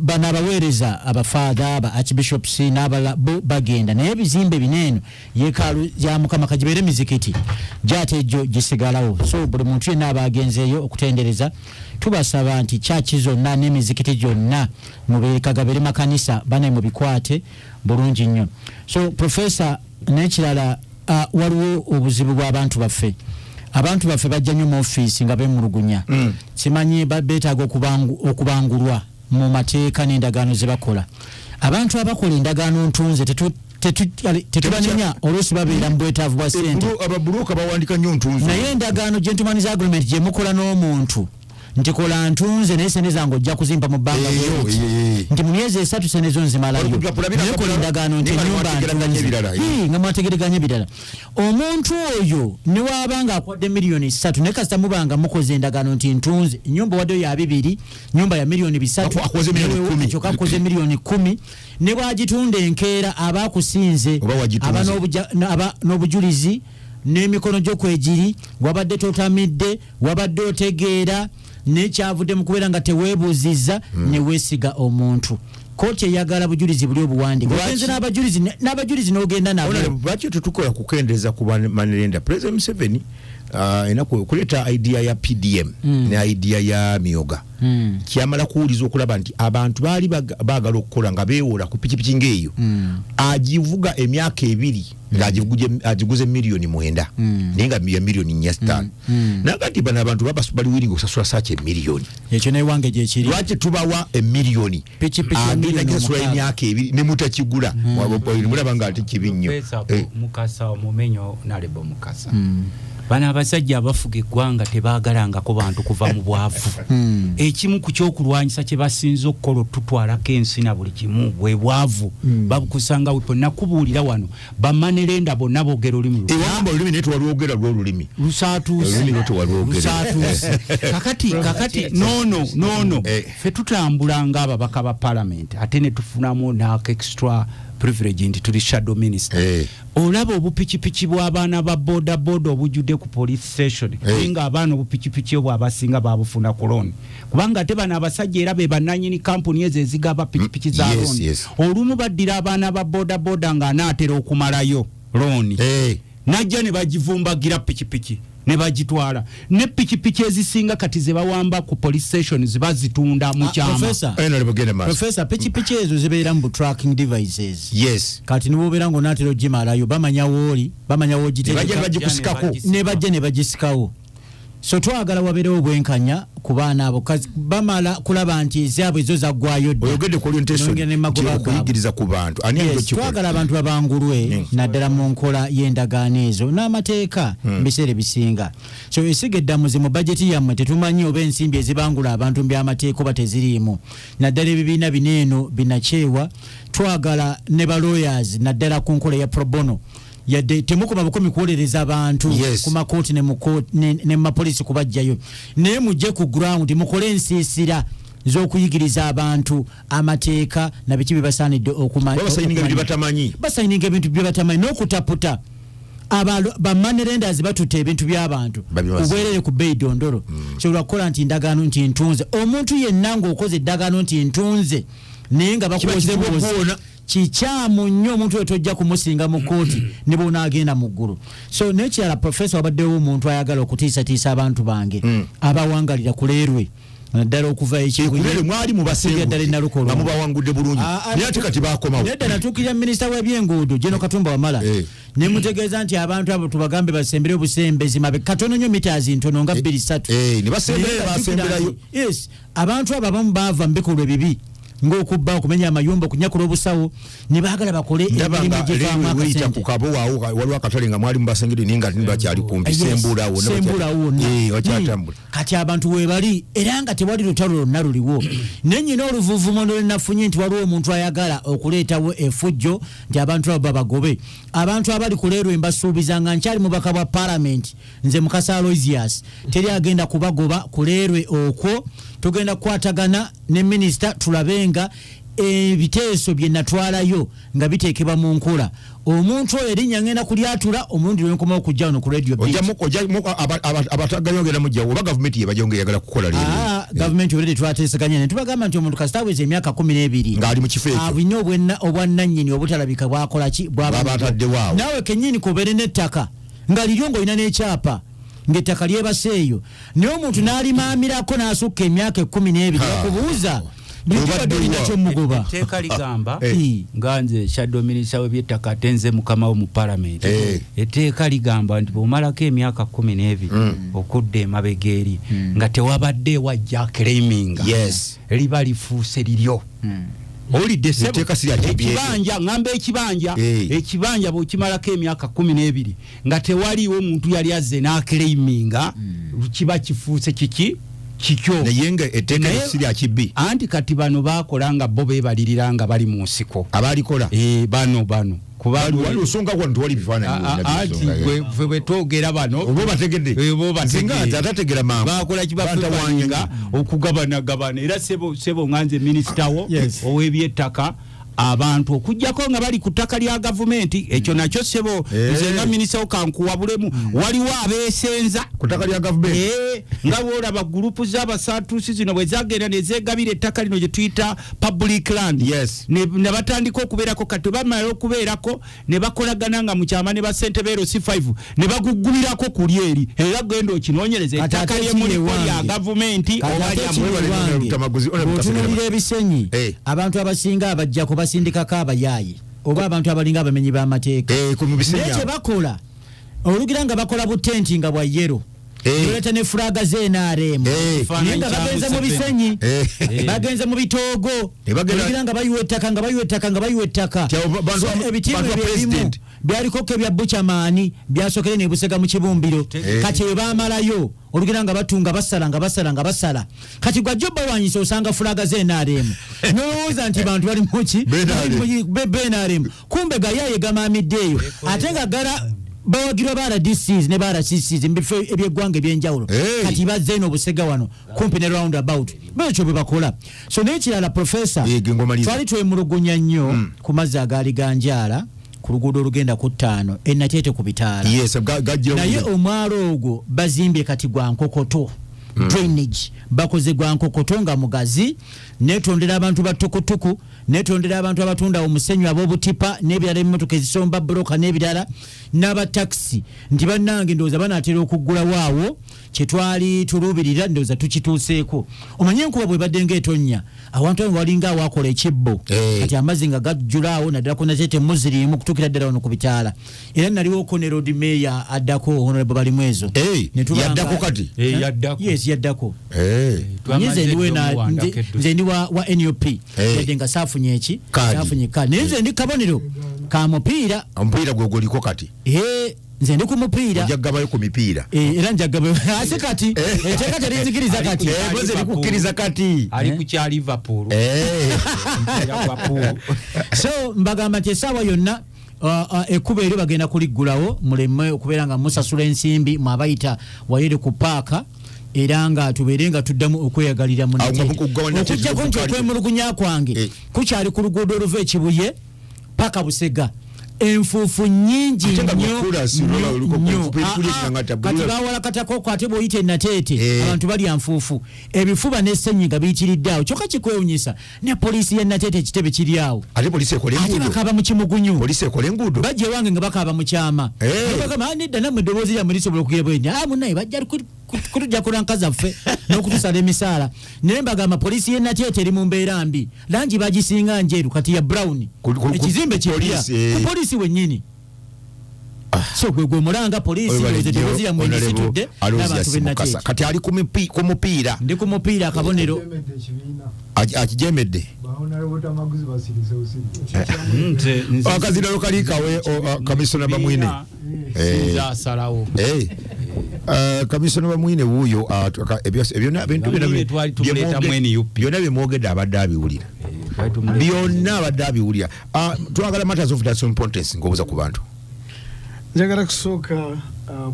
bano abaweereza abafaada aba archbishops n'abala bagenda naye ebizimbe bineeno yeekaalu ya Mukama kagibeere mizikiti gyate ejjo gisigalawo so buli muntu yenna abagenzeeyo okutendereza tubasaba nti chachi zonna n'emizikiti gyonna mubeekagabere makanisa bane mu bikwate bulungi nnyo so Professor n'ekirala waliwo obuzibu bw'abantu baffe. Abantu baffe bajja nnyo mu ofiisi nga beemulugunya. Kimanyi beetaaga okubangulwa mu mateeka n'endagaano ze bakola. Abantu abakola endagaano ntunze tetubanenya oluusi babeera mu bwetaavu bwa ssente. Ababuloka bawandika nnyo ntunze. Naye endagaano gentleman's agreement gye mukola n'omuntu nti kola ntunze naye sente zange ojja kuzimpa mu bbanga bwoti nti mu myezi 3 sente zo nzimalayo naye kola endagaano nti ennyumba nga mwategeraganya ebirala. Omuntu oyo ne waabanga akwadde miliyoni 3 naye kasita mubanga mukoze endagaano nti ntunze ennyumba wadde ya 2 nyumba ya miliyoni 3 kyokka akoze miliyoni 10 ne bwagitunda enkeera abakusinze aba n'obujulizi n'emikono gy'okwegiri wabadde totamidde wabadde otegeera nekyavudde mu kubeera nga teweebuuzizza ne weesiga omuntu. Kooti eyagala bujulizi buli obuwandiika ogenze n'abajulizi n'ogenda nabo. Lwaki tetukola kukendeeza ku Manerenda? President Museveni kuleeta idea ya PDM ne idea ya Myoga kyamala kuwuliza okulaba nti abantu baali baagala okukola nga beewola ku pikipiki ng'eyo agivuga emyaka 2 ng'agiguze miliyoni 9 naye nga ya miliyoni 4 nakati bano abantu bali wiringa okusasula saaki emiliyoni. Ekyo newange gyekiri. Lwaki tubawa emiliyoni agenda gisasula emyaka 2 ne mutakigula mulaba nga ate kibi nnyo. Mukasa omumenyo nalebo Mukasa bana abasajja abafuga eggwanga tebaagalangako bantu kuva mu bwavu. Ekimu ku kyokulwanyisa kye basinze okukola tutwalako ensi na buli kimu bwe bwavu babukusanga wipo nakubuulira wano Bamanerenda bonna boogera olulimi olulimi naye tewalwogera lw'olulimi lusaatuusi kakati nono ffe tutambula ng'ababaka ba parliament ate ne tufunamu n'ako extra privilege nti tuli shadow minister. Olaba obupikipiki bw'abaana ba boda obujjudde ku police station nga abaana obupikipiki obwo abasinga babufuna ku loan kubanga ate bano abasajja era be bannannyini kampuni ezo ezigaba pikipiki za loan. Olumu baddira abaana ba boda nga anaatera okumalayo loan najja ne bagivumbagira pikipiki ne bagitwala ne pikipiki ezisinga kati ze bawamba ku police station zibazitunda mu kyama. Professor pikipiki ezo zibeera mu tracking devices. Kati nibo beera ngo natero jimalayo bamanya woli ne bajja ne bagisikawo. So twagala wabeerewo obwenkanya ku baana abo bamala kulaba nti ezaabwe ezo zaggwayo dda. Oyogedde ku orientation okuyigiriza ku bantu twagala abantu babangulwe naddala mu nkola y'endagaano ezo n'amateeka biseera bisinga. So esiga eddamuzi mu bajeti yammwe tetumanyi oba ensimbi ezibangula abantu by'amateeka oba teziriimu. Naddala ebibiina bineeno binakyewa twagala ne ba lawyers naddala ku nkola ya pro bono yadde temukuba bukomi kuwolereza abantu ku makooti ne mapolisi kubajjayo naye mujje ku ground mukole ensiisira z'okuyigiriza abantu amateeka na biki bye basaanidde basayininga ebintu bye batamanyi n'okutaputa Bamanerenders batutte ebintu by'abantu obwerere ku bbeeyi dondolo kyolwakukola nti ndagaano nti ntunze omuntu yenna ng'okoze eddagaano nti ntunze naye nga bakuwoza kikyamu nnyo omuntu oyo tojja kumusinga mu kooti ne bonaagenda mu ggulu. So nekirala professor wabaddewo omuntu ayagala okutiisatiisa abantu bange abawangalira ku leerwe naddala okuva mwali mubasengubamubawangudde bulungi naye ate kati bakomawo nedda natuukirira minisita w'ebyenguudo Jeno Katumba Wamala ne mutegeeza nti abantu abo tubagambe basembere obusembezi mabe katono nnyo mitaazi ntono nga 2-3 ne basemberayo. Yes, abantu abo abamu baava mu bikolwa bibi ng'okubba okumenya amayumba okunyakula obusawo ne baagala bakole emirimu egivaamu akasente. Ku kabo waawo waliwo akatale nga mwali mubasengere naye nga bakyali kumpi sembulawo wakyatambula. Kati abantu weebali era nga tewali lutalo lwonna luliwo. Ne nnyina oluvuuvumo lwe nafunye nti waliwo omuntu ayagala okuleetawo effujjo nti abantu abo babagobe. Abantu abali ku leerwe mbasuubiza nga nkyali mubaka bwa parliament nze Mukasa Aloysius teri agenda kubagoba ku leerwe okwo. Tugenda kukwatagana ne minisita tulabenga ebiteeso bye natwalayo nga biteekebwa mu nkola. Omuntu oyo erinnya ngenda kulyatula omulundi lwenkoma okujja wano ku radio abataganyogera mujjawo oba gavumenti yebajongeyagala kukola leero. Gavumenti olwedde twateesaganya ne tubagamba nti omuntu kasita aweza emyaka 12 ng'ali mu kifo ekyo abina obwannannyini obutalabika bwakola ki bw'abataddewo. Naawe kennyini kobeere n'ettaka nga liryo ng'olina n'ekyapa ng'ettaka lyebaseeyo naye omuntu n'alimaamirako n'asukka emyaka 12 okubuuza bidyo mugoba teka ligamba nganze shadow minister w'ebyettaka atenze mukama wo mu parliament etteeka ligamba nti bw'omalako emyaka 12 okudda emabegeri nga tewabadde wajja claiming liba lifuuse liryo olidde ekibanja ngamba ekibanja bw'okimalako emyaka 12 nga tewaliwo omuntu yali azze n'aclaiminga kiba kifuuse kiki kikyo nayenga etteeka lisirya kibbi anti kati bano bakola nga bo beebalirira nga bali mu nsiko abalikola bano kubali wali usonga kwa ntwali bifaananyi anti bwe twogera bano obo bategedde singa atategera mama bakola kibafewanyinga okugabana era sebo nganze minister wo ow'ebyettaka abantu okujjako nga bali ku ttaka lya gavumenti ekyo nakyo sebo nze nga minisita okankuwabulemu waliwo abeesenza ku ttaka lya gavumenti nga bwolaba gurupu z'abasatuusi zino bwe zagenda ne zeegabira ettaka lino gye tuyita public land ne batandika okubeerako kati bamala okubeerako ne bakolagana nga mu kyama ne basente beero C5 ne baguggubirako ku lyeri era genda okinoonyereza ettaka lyemuliko lya gavumenti otunulira ebisenyi abantu abasinga abajja basindikako abayaayi oba abantu abalinga abamenyi b'amateeka naye bakola olugira nga bakola butenti nga bwa yero oleta ne fulaga z'NRM naye nga bagenza mu bisenyi bagenza mu bitoogo olugira nga bayiwa ettaka ebitiibwa ebimu byaliko ke bya buchamani byasokere ne busega mu kibumbiro kati we baamalayo olugira nga batunga basala kati gwa jobba wanyisa osanga fulaga z'NRM n'olowooza nti bantu bali muki BNRM kumbe gayaye gamamiddeeyo ate nga gara bawagirwa bara DCs ne bara CCs mbifo ebyegwange ebyenjawulo kati bazze eno obusega wano kumpi ne round about bekyo bwe bakola so n'ekirala professor twali twemulugunya nnyo ku mazzi agaali ganjala ku luguudo olugenda ku 5 ennateete ku bitaala naye omwalo ogwo bazimbye kati gwa nkokoto drainage bakoze gwa nkokoto nga mugazi netondera abantu batukutuku netondera abantu abatunda omusenyu ab'obutipa n'ebirala emmotoka ezisomba broka n'ebirala n'aba taxi nti bannange ndowooza banaatera okuggula waawo kyetwali tuluubirira ndowooza tukituuseeko omanye enkuba bwe badde ng'etonnya awantu awo walinga awaakola ekibbo kati amazzi nga gajjulaawo naddala ku nateete muzirimu kutuukira ddala wano ku bitaala era naliwoko ne road mayor addako honorable Balimwezo yaddako kati yes yaddako nze ndi wa NUP yadde nga saafunye eki saafunye kadi naye nze ndi kabonero ka mupiira omupiira gwe guliko kati nze ndi ku mupiira njagabayo ku mipiira era njagabayo ase kati eteeka terizikiriza kati boze likukkiriza kati ali ku kya Liverpool so mbagamba nti essaawa yonna ekkuba eryo bagenda kuliggulawo muleme okubeera nga musasula ensimbi mwabayita wayere ku paaka era nga tubeere nga tuddamu okweyagalira mu okujjako nti okwemulugunya kwange kukyali ku luguudo oluva ekibuye paka Busega enfuufu nyingi nnyo kati bawalakatako ate bw'oyita ennateete abantu balya nfuufu ebifuba n'essenyiga biyitiridde awo kyokka kikwewunyisa ne poliisi y'ennateete ekitebe kiri awo ate bakaaba mu kimugunyu bajja ewange nga bakaaba mu kyama bagamba nedda nammwe eddoboozi lyammwe lisobola okugira bwe munnaye bajja kutujja kulanka zaffe n'okutusala emisaala naye mbagamba poliisi y'ennateete eri mu mbeera mbi langi bagisinga njeru kati ya brown ekizimbe kipya poliisi wennyini so gwe mulanga poliisi eddoboozi lyammwe lisitudde n'abantu b'ennateete kati ali ku mupiira ndi ku mupiira akabonero akijemedde akaziralo kalikawe kamisona bamwine kamisona bamwine wuuyo byonna byemwogedde abadde abiwulira byonna abadde abiwulira twagala matters of national importance ng'obuuza ku bantu njagala kusooka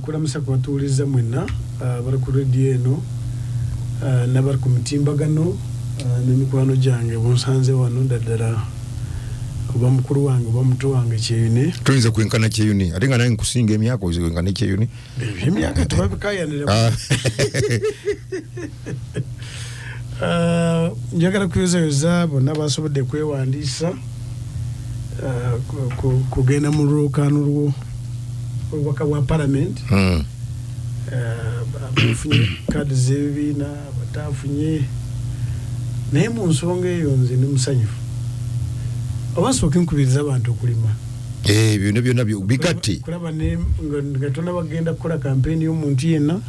kulamusa kubatuuliza mwenna bali ku rediyo eno nabali ku mitimbagano n'emikwano gyange bunsanze wano daddala oba mukulu wange oba muto wange Kyeyune tuyinza kwenkana Kyeyune ate nga naye nkusinga emyaka oyinza kwenkana Kyeyune emyaka tubabikayanira njagala kuyozayoza bonna basobodde kwewandiisa kugenda mu lwokaano lw'obubaka bwa palamenti bafunye kaadi z'ebibiina bataafunye naye mu nsonga eyo nze ndi musanyufu abasooka nkubiriza abantu okulima byonna bigatte kulaba nga tonabagenda kukola kampeni y'omuntu yenna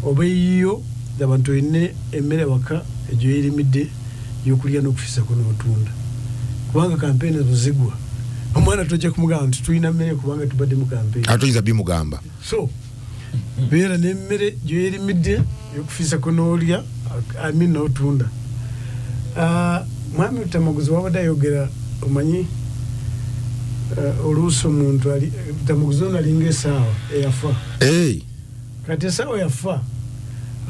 oba eyiyo abantu olina emmere waka egyo yerimidde y'okulya n'okufisako n'otunda kubanga kampeni buzigwa omwana tojja kumugamba nti tulina mmere kubanga tubadde mu kampeni atoyinza bimugamba so beera n'emmere gyoyerimidde y'okufisako n'olya amin n'otunda mwami Tamaguzi wabadde ayogera omanyi oluusi omuntu Tamaguzi ono alinga esaawa eyafa kati esaawa yafa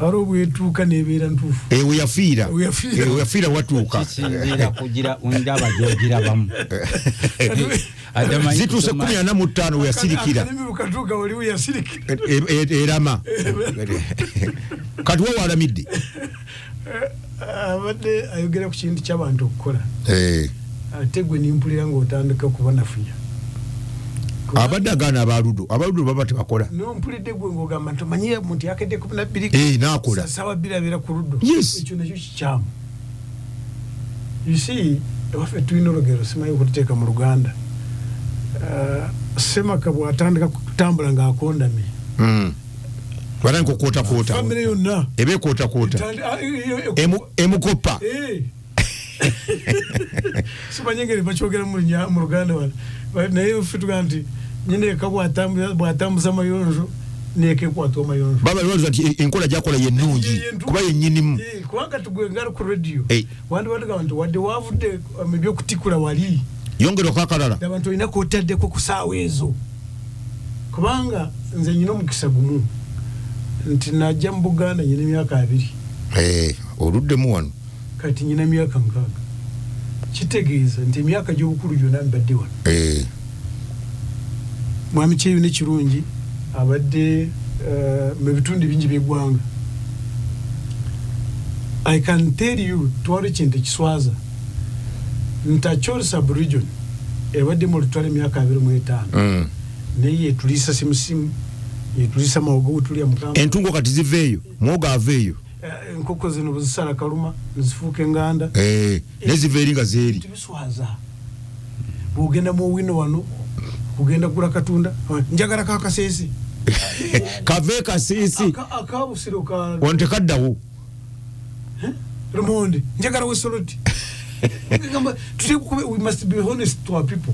ari obwetuuka nebeera ntuufu weyafiira watuuka kisinziira kugira ndaba gyogirabamu zituuse 45 weyasirikira katuuka wali weyasirikira erama kati we walamidde abadde ayogera ku kintu ky'abantu okukola ate gwe nimpulira ng'otandika kuba nafuya abadde agaana abaludo baba tebakola nompulidde gwe ng'ogamba nti omanyi muntu yakedde 12 n'akola sawa 2 abeera ku luddo Yes. ekyo nakyo kikyamu you see ewaffe tulina olugero simanyi okututeeka mu Luganda Semaka bw'atandika kutambula ng'akondamye batandika okwotakwota famire yonna eba ekwotakwota emukopa simanyi engeri bakyogera mu Luganda wano naye ffe tugamba nti nyina eka bw'atambuza amayonjo nekekwata amayonjo baba lwaza nti enkola gyakola yennungi kuba yennyinimu kubanga tugwengala ku radio wandi batugamba nti wadde wavudde ebyokutikula wali yongera okakalala abantu olina kwotaddeko ku saawa ezo kubanga nze nyina omukisa gumu nti najja mu Buganda nyina emyaka 2 oluddemu wano kati nyina emyaka 6 kitegeeza nti emyaka gy'obukulu gyonna mbadde wano mwami Kyeyo ne kirungi abadde mu bitundu bingi by'eggwanga I can tell you twali kintu ekiswaza nti Acholi sub-region ebadde mu lutwala emyaka 25 naye yetuliisa simusimu yetuliisa mawogo wetulya mukamba entungo kati ziveeyo mwogo aveeyo enkoko zino buzisala kaluma nezifuuka enganda neziva eri nga zeeri tibiswaza bwogenda mu wino wano kugenda kugula katunda njagala kakaseesi kave kasiisi akabusiro ka wano tekaddawo Ramondi njagala wesoloti we must be honest to our people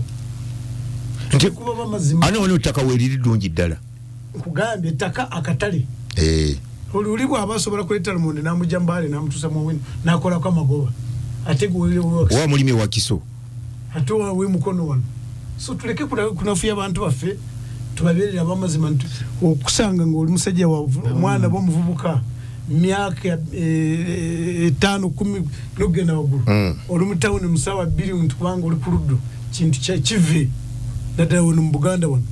kuba bamazima ani wano ettaka weeriri ddungi ddala nkugambye ettaka akatale oli bw'abasobola kuleeta Ramondi n'amujja Mbale n'amutuusa mu wino n'akolako amagoba ate wa mulimi wa Kiso ate wawe mukono wano so tuleke kunafuya abantu baffe tubabeerera abamazima nti okusanga ng'oli musajja omwana b'omuvubuka myaka 5-10 n'ogenda waggulu oli mu tawuni mu ssaawa 2 nti kubanga oli ku luddo kintu kive naddala wano mu Buganda wano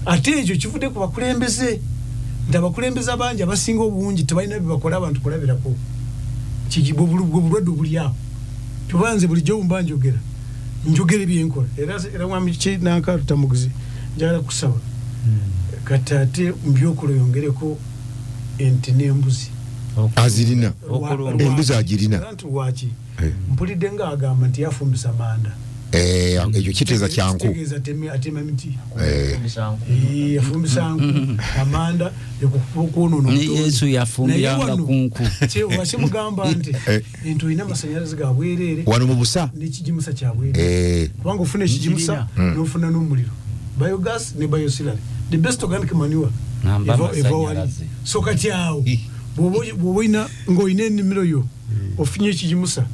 ate ekyo kivudde ku bakulembeze nti abakulembeze abangi abasinga obungi tebalina bye bakola abantu kulabirako bulwadde obuli awo tubanze bulijjo bumba njogera byenkola era mwami Kinanka Tamaguzi njagala kusaba kati ate mbyokolo yongereko ente n'embuzi azirina embuzi agirina waki mpulidde nga agamba nti yafumbisa manda ekyo kiteeza kyanku atema miti yafumbisa amanda okwonoona Yesu yafumbiranga kunku wakimugamba nti ente olina amasanyalaze ga bwereere wano mu busa n'ekigimusa kya bwereere kubanga ofuna ekigimusa n'ofuna n'omuliro biogas ne biosilary the best organic manure eva wali so kati awo bw'oba olina ng'olina ennimiro yo ofunye ekigimusa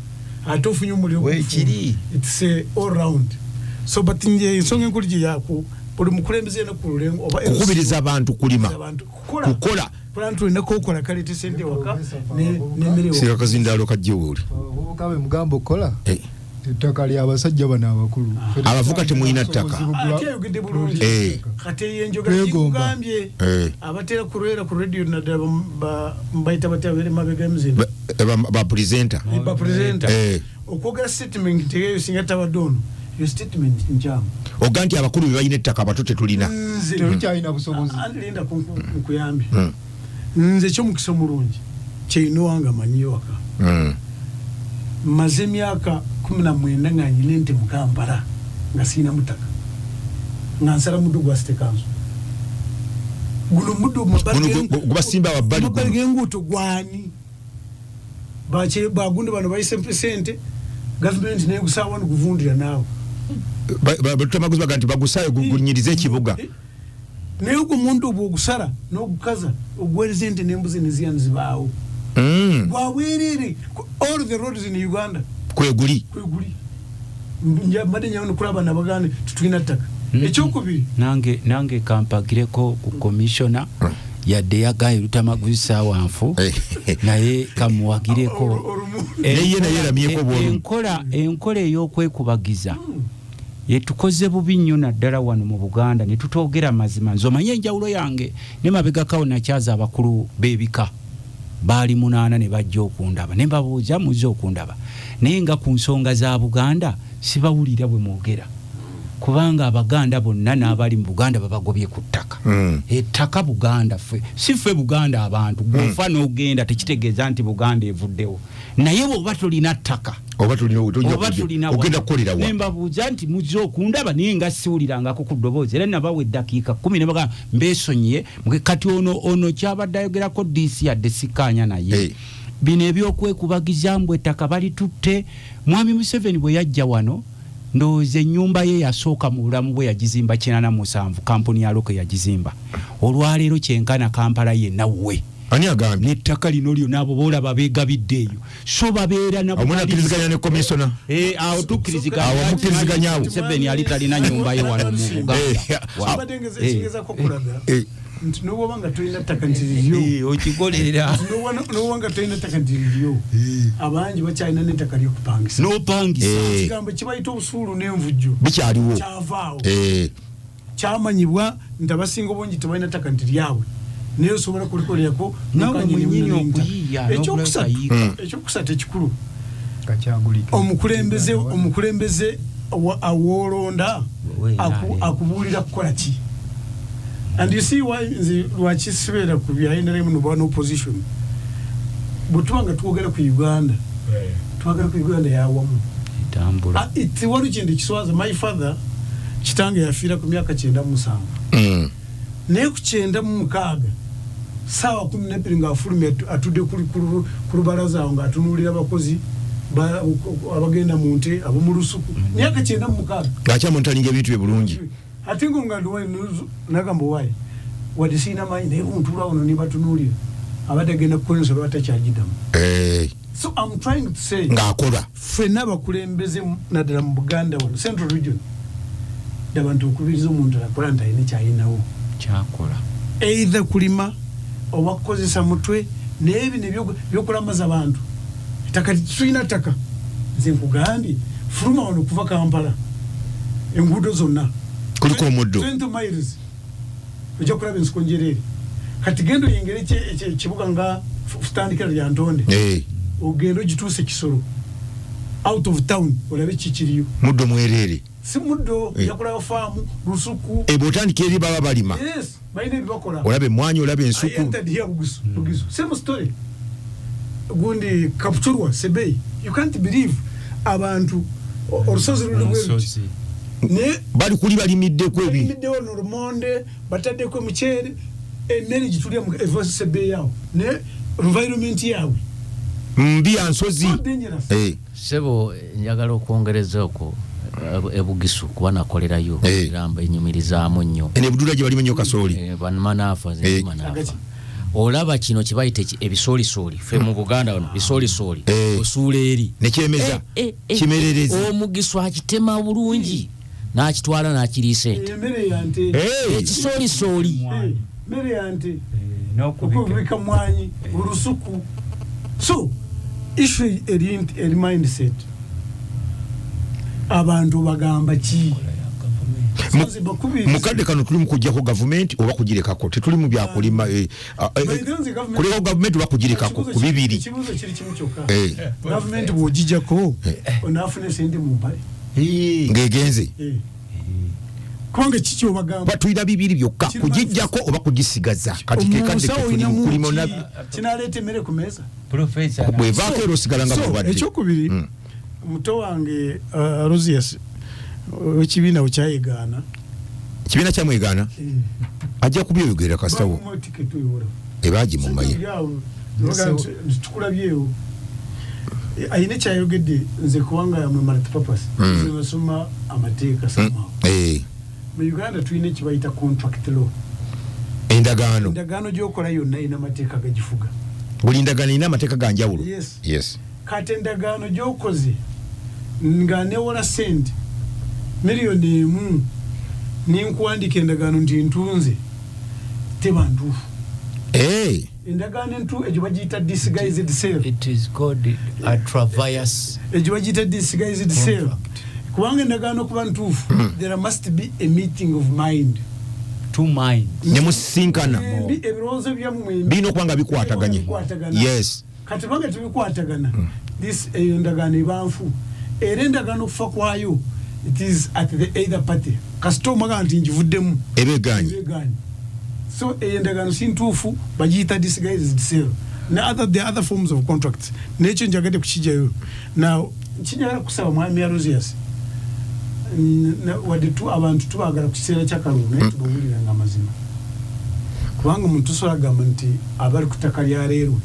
ate ofunye omuliro it's all round so but nje ensonga enkulu gye yaku buli mukulembeze yena ku lulengo oba kukubiriza abantu kulima kukola abantu olina kokola kalete sente waka n'emmere sika kazindaalo kajje woli obukabe mugamba okola ettaka ly'abasajja bano abakulu abavuka temulina ttaka ateyogedde bulungi kati enjogera gigambye abatera kulwera ku radio naddala mbayita batya bere mabega emizimba bapresenta okwogera statement eyo singa tabadde ono yo statement nkyamu oga nti abakulu be balina ettaka abato tetulina terukyalina busobozi linda nkuyambye nze ekyomukisa omulungi kyeyina owange amanyiyo waka maze emyaka 19 nga nyine ente mu Kampala nga sina mutaka nga nsala muddo gwa State Council guno muddo gubasimba wabbali genguto gwani bagunde bano bayise mpesente government naye gusawa n'okuvundira naawe batamaguzi baga nti bagusayo gunyirize ekibuga naye ogwo muntu obwogusala n'ogukaza oguweereza ente n'embuzi neziyani zibaawo bwabwerere all the roads in Uganda kweguli mbadde nyawo nokulaba nabagane tutulina ttaka ekyokubiri nange kampagireko ku commissioner yadde yagaye lutamaguzi saawanfu naye kamuwagireko enkola ey'okwekubagiza yetukoze bubi nnyo naddala wano mu Buganda ne tutogera mazima nzomanye enjawulo yange ne mabegakawo nakyaza abakulu b'ebika baali 8 ne bajja okundaba ne mbabuuza muzze okundaba naye nga ku nsonga za Buganda sibawulira bwe mwogera kubanga Abaganda bonna n'abali mu Buganda babagobye ku ttaka ettaka Buganda ffe si ffe Buganda abantu gwofa n'ogenda tekitegeeza nti Buganda evuddewo naye bw'oba tolina ttaka oba tulina ogenda kukolera wa nembabuuza nti muzze okundaba naye nga siwulirangako ku ddoboozi era nabawa eddakiika 10 ne bagamba mbeesonyiye kati ono kyabadde ayogerako DC yadde sikkaanya naye bino ebyokwekubagiza mbwe ettaka balitutte mwami Museveni bwe yajja wano ndowooza ennyumba ye yasooka mu bulamu bwe yagizimba 87 kampuni ya Loko yagizimba olwaleero kyenkana Kampala yenna we ani agambye nettaka lino lyonna abo boolaba beegabidde eyo so babeera nabo omunakiriziganya ne komisona awo tukkiriziganya Museveni ali talina nyumba ye wano mu Buganda nti n'obanga tolina ttaka nti liryo okigolera n'obanga tolina ttaka nti liryo abangi bakyalina n'ettaka ly'okupangisa kigambo kibayita obusuulu n'envujjo bikyaliwo kyavaawo kyamanyibwa nti abasinga obungi tebalina ttaka nti lyabwe naye osobola kulikolerako ekyokusatu ekikulu omukulembeze awoolonda akubuulira kukola ki. And you see why lwaki sibeera ku byayenera mu no opposition butwanga twogera ku Uganda twagala ku Uganda yawamu tambula wali kindi kiswaza my father kitange yafiira ku myaka 97 naye ku 96 sawa 12 nga afulumya atudde ku lubalaza awo ng'atunuulira abakozi abagenda mu nte ab'omu lusuku myaka 96 akyamuntalinga ebintu bye bulungi ate ng'omuganda wayi nagamba wayi wadde siina maanyi naye omuntu lwawono ne batunulira abadde agenda kukola ensolo batakyagiddamu. So I'm trying to say ng'akola ffenna abakulembeze naddala mu Buganda wano Central Region abantu okubiriza omuntu akola nti alina kyalinawo kyakola either kulima oba kukozesa mutwe n'ebyo byokulamaza abantu ettaka tulina ttaka nze nkugambye fuluma wano okuva Kampala enguudo zonna kuliko omuddo 20 miles ojja kulaba ensiko njereere kati gendo yengere kibuga nga futandikira lya Ntonde ogendo gituuse Kisoro out of town olabe kikiriyo muddo mwerere si muddo yakulaba faamu lusuku botandika eri baba balima yes bayina ebibakola olabe mwanyi olabe ensuku same story gundi Kapchorwa Sebei you can't believe abantu olusozi lulugweruki ne bali kuli balimidde ku ebi balimidde ono Rumonde batadde ko muchere emmere gitulya mu Sebei yawo ne environment yawe mbi ansozi sebo njagala okwongereza okwo ebugisu kuba nakolerayo gamba enyumirizaamu nnyo ene budula gye balimu nnyo kasooli banmanafa zemanafa olaba kino kibayite ebisoolisoli ffe mu Buganda wano bisoolisoli osuula eri nekyemeza kimerereza omugisu akitema bulungi n'akitwala n'akiriisa ente ekisoolisoli mere yante n'okubika mwanyi olusuku. So issue eri mindset abantu bagamba ki mukadde kano tuli mukujjako gavumenti oba kugirekako tetuli mu byakulima kuliko gavumenti oba kugirekako ku bibiri ekibuzo kiri kimu kyokka gavumenti bw'ogijjako onaafuna sente mu mpale ng'egenze kubanga kicho bagamba batuyira bibiri byokka kugijjako oba kugisigaza kati kekadde kulimo na kinalete mere ku meza professor bwevaako era osigalanga kubadde ekyokubiri muto wange Rosias ekibiina okyayigaana kibiina kyamwegaana ajja kubyoyogerera kasitawo ebaagi mumaye tukulabyewo ayina ekyayogedde nze kubanga yamwe multipurpose nze basoma amateeka somehow mu Uganda tulina ekibayita contract law endagaano gyokola yonna ina amateeka gagifuga buli ndagaano ina amateeka ga njawulo yes kati endagaano gyokoze nga newola sente miliyoni emu ninkuwandika endagaano nti ntunze teba ntuufu endagaano entu egyo bagiyita disguised sale. It is called a traverse egyo bagiyita disguised sale kubanga endagaano kuba ntuufu there must be a meeting of mind, two minds nemusinkana ebirowoozo byammwe birina okuba nga bikwataganye yes kati banga tebikwatagana this endagaano ebanfu era endagaano okufa kwayo it is at the either party kasita omaga nti njivuddemu ebeegaanye so endagaano si ntuufu bagiyita disguised sale the other forms of contracts nekyo njagadde kukijayo now kinjagala kusaba mwami ya Rosias wadde abantu tubagala ku kiseera ky'akalulu naye tubawuliranga amazima kubanga omuntu osobola gamba nti abali ku ttaka lya leerwe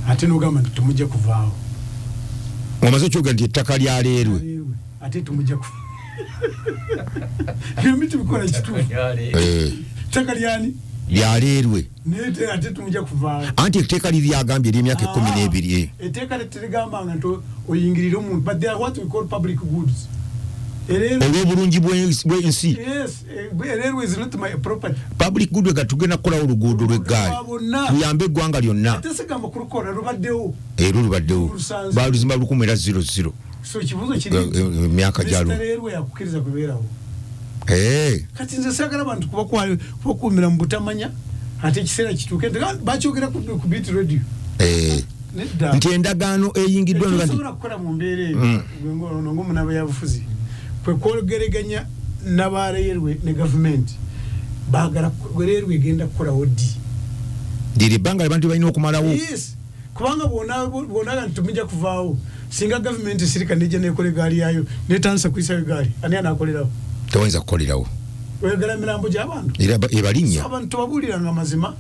ate n'ogamba nti tumujja kuvaawo omaze okyoga nti ettaka lya leerwe ate tumujja ku ebyo tubikola kituufu ttaka lyani lya leerwe naye ate tumujja kuvaawo anti etteeka liryagambye ery'emyaka 12 etteeka teregambanga nti oyingirire omuntu but they are what we call public goods olw'obulungi bw'ensi railway is not my property public good ga tugenda kukolawo oluguudo lw'eggaali luyambe eggwanga lyonna tesigamba kulukola lubaddewo lubaddewo baluzimba 100 so kibuzo kiri emyaka gyalo railway yakukiriza kubeerawo kati nze sagala abantu kubakuumira mu butamanya ate ekiseera kituuke bakyogera ku beat radio nti endagaano eyingiddwa nosobola kukola mu mbeera eyo ng'omunaba yabufuzi kwe kwogeraganya n'abaleerwe ne gavumenti baagala leerwe egenda kukolawo ddi liri ebbanga abantu balina okumalawo kubanga bwonaga nti tumijja kuvaawo singa gavumenti sirika nejja nekola egaali yayo netandisa kuyisayo egaali ani anaakolerawo tewayinza kukolerawo oyagala mirambo gy'abantu ebalinnya abantu tebabuuliranga mazima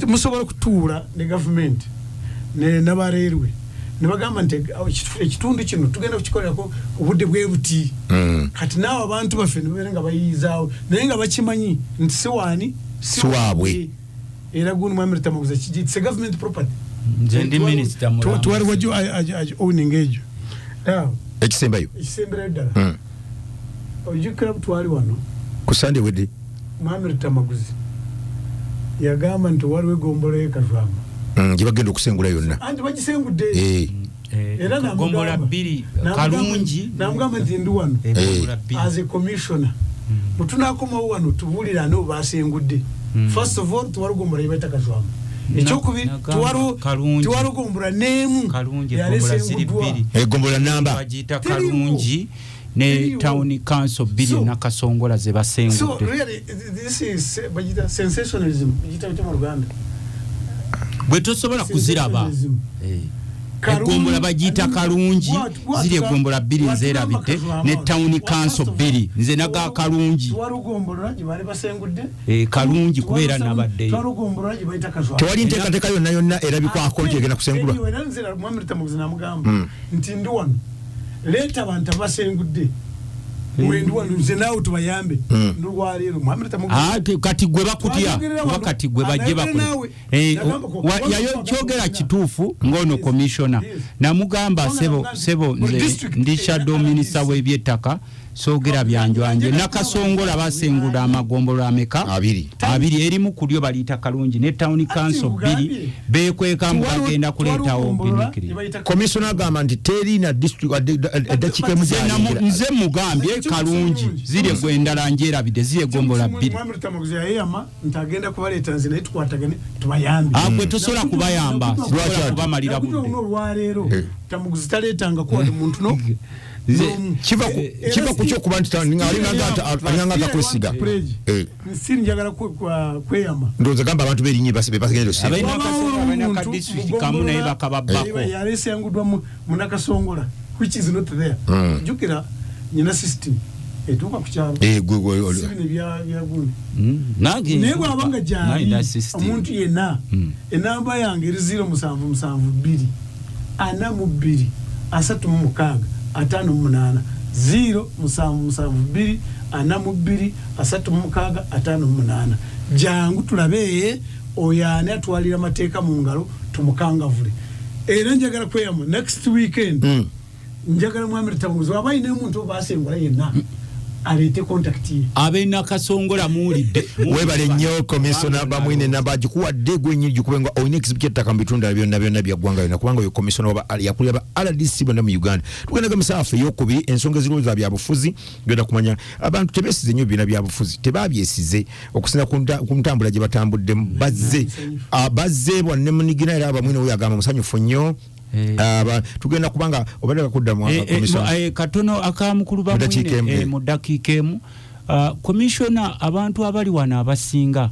musobola kutuula ne gavumenti n'abaleerwe ne bagamba nti ekitundu kino tugenda kukikolerako obudde bwe buti kati naawe abantu baffe ne babeera nga bayiyizaawo naye nga bakimanyi nti siwaani siwaabwe era guno mwami Tamaguza kigitse government property ndi minister mulamba tuwali wajjo owning ejo ekisembayo ekisemberayo ddala ojjukira butwali wano ku Sunday wedde mwami Tamaguza yagamba nti waliwo egombolo y'Ekavama gibagenda okusengula yonna anti bagisengudde era gombola bbiri kalungi namugamba nti ndi wano as a commissioner mutunakomawo wano tubuulirane oba basengudde first of all tuwalugombola yebaita Kazwama ekyokubiri tuwalugombola n'emu yalesenguddwa egombola namba bagiyita kalungi ne town council bbiri nakasongola ze basengudde so really this is bagiyita sensationalism bagiyita mu Rwanda bwe tosobola kuziraba egombola bagiyita kalungi ziri egombola bbiri nzeerabidde ne town council bbiri nze naga kalungi kalungi kubeera nabaddeyo tewali nteekateeka yonna yonna erabikwako nti egenda kusengulwa nti ndi wano leeta abantu abasengudde mwendi wano nze naawe tubayambe ndulwaleero kati gwe bakutya kuba kati gwe bajje bakule yayo kyogera kituufu ng'ono commissioner namugamba sebo nze ndi shadow minister w'ebyettaka soogera byanjwanje nakasongola basengula amagombolo ameka abiri erimu kulyo baliyita kalungi ne town council bbiri beekwekamu bagenda kuleetawo binikiri commissioner agamba nti terina district eddakiika emu nze mugambye kalungi ziri gwendala njeerabidde ziri egombola bbiri ntagenda kubaleeta nze naye tukwatagane tubayambe gwe tosobola kubayamba sobola kubamalira budde olwaleero Tamaguzi taleetanga kuwali muntu no kiva ku kyokuba nti alinganga atakwesiga nsiri njagala kweyama ndowooza gamba abantu berinye bebagenda yalese yanguddwa munakasongola which is not there jukira nyina system etuuka ku kyalo sibine byagundi naye bwabanga gyali omuntu yenna enamba yange eri 0772 42 36 58 0772 42 36 58 jangu tulabe oyane atwalira amateeka mu ngalo tumukangavule era njagala kweyamu next weekend njagala mwami Tabuzi wabayi ne muntu basengola yenna alete contact ye abena kasongola muulidde webale nnyo komisona bamwine nabagikuwadde gwenyi gikubenga oyina ekizibu ky'ettaka mu bitundu byonna bya ggwanga yonna kubanga oyo komisona yakulira ba RDC bonna mu Uganda tugenda gamisaafu ey'okubiri ensonga ezirowooza byabufuzi genda kumanya abantu tebeesize nnyo bibiina byabufuzi tebabyesize okusinza ku ntambula gye batambuddemu bazze bwanne munigina era abamwine we yagamba musanyufu nnyo tugenda kubanga obadde kudda mu katono akamukulu bamwine mu dakiika emu komishona abantu abali wano abasinga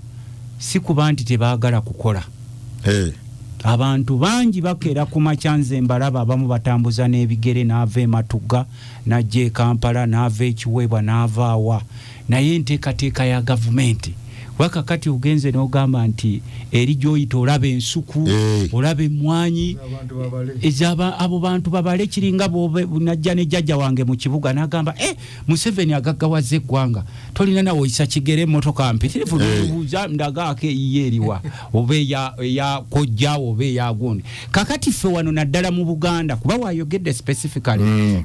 si kuba nti tebaagala kukola abantu bangi bakeera ku makyanze mbalaba abamu batambuza n'ebigere n'ava ematugga n'ajja e Kampala n'ava ekiweebwa n'ava awa naye enteekateeka ya gavumenti wakakati ugenze n'ogamba nti eri gy'oyita olaba ensuku olaba emmwanyi abo bantu babale kiringa najja ne jjajja wange mu kibuga n'agamba Museveni agaggawaza eggwanga tolina nawe oyisa kigere emmotoka mpitirivu n'obuuza ndagaako eyiye eriwa oba eya kojja oba eya gundi kakati ffe wano naddala mu Buganda kuba wayogedde specifically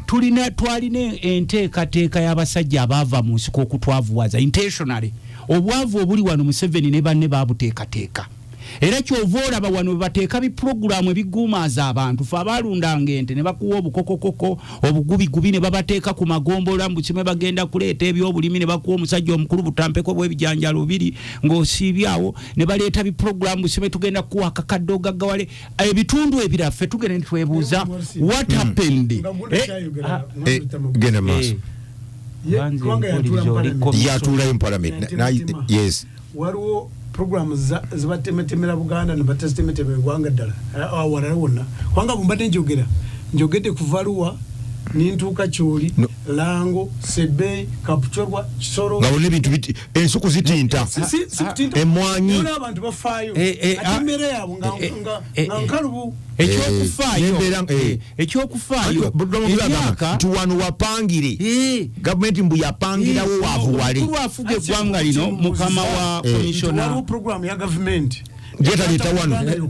twalina enteekateeka y'abasajja abaava mu nsiko okutwavuwaza intentionally obwavu obuli wano Museveni ne banne babuteekateeka era kyova olaba wano bateeka biproguramu ebiguumaaza abantu fe abalundanga ente ne bakuwa obukokokoko obugubigubi ne babateeka ku magombola mbukime bagenda kuleeta ebyobulimi ne bakuwa omusajja omukulu butampeko bw'ebijanjalo biri ng'osiibyawo ne baleeta biproguramu busime tugenda kuwa akakadde ogaggawale ebitundu ebiraffe tugenda ne twebuuza what happened genda maaso yatula in parliament yes waliwo programs zibatemetemera Buganda ne batemetemera Buganda ddala awalala wonna kwanga bumbadde njogedde kuvaluwa nintuuka Kyoli Lango Sebe Kapuchorwa Kisoro nga bonna ebintu biti ensuku zitinta emmwanyi abantu bafaayo atemere yabo nga nkalubu ekyokufaayo nti wano wapangire gavumenti mbu yapangirawo waavuwale afuga eggwanga lino mukama wa komishona waliwo program ya gavumenti jetaleeta wano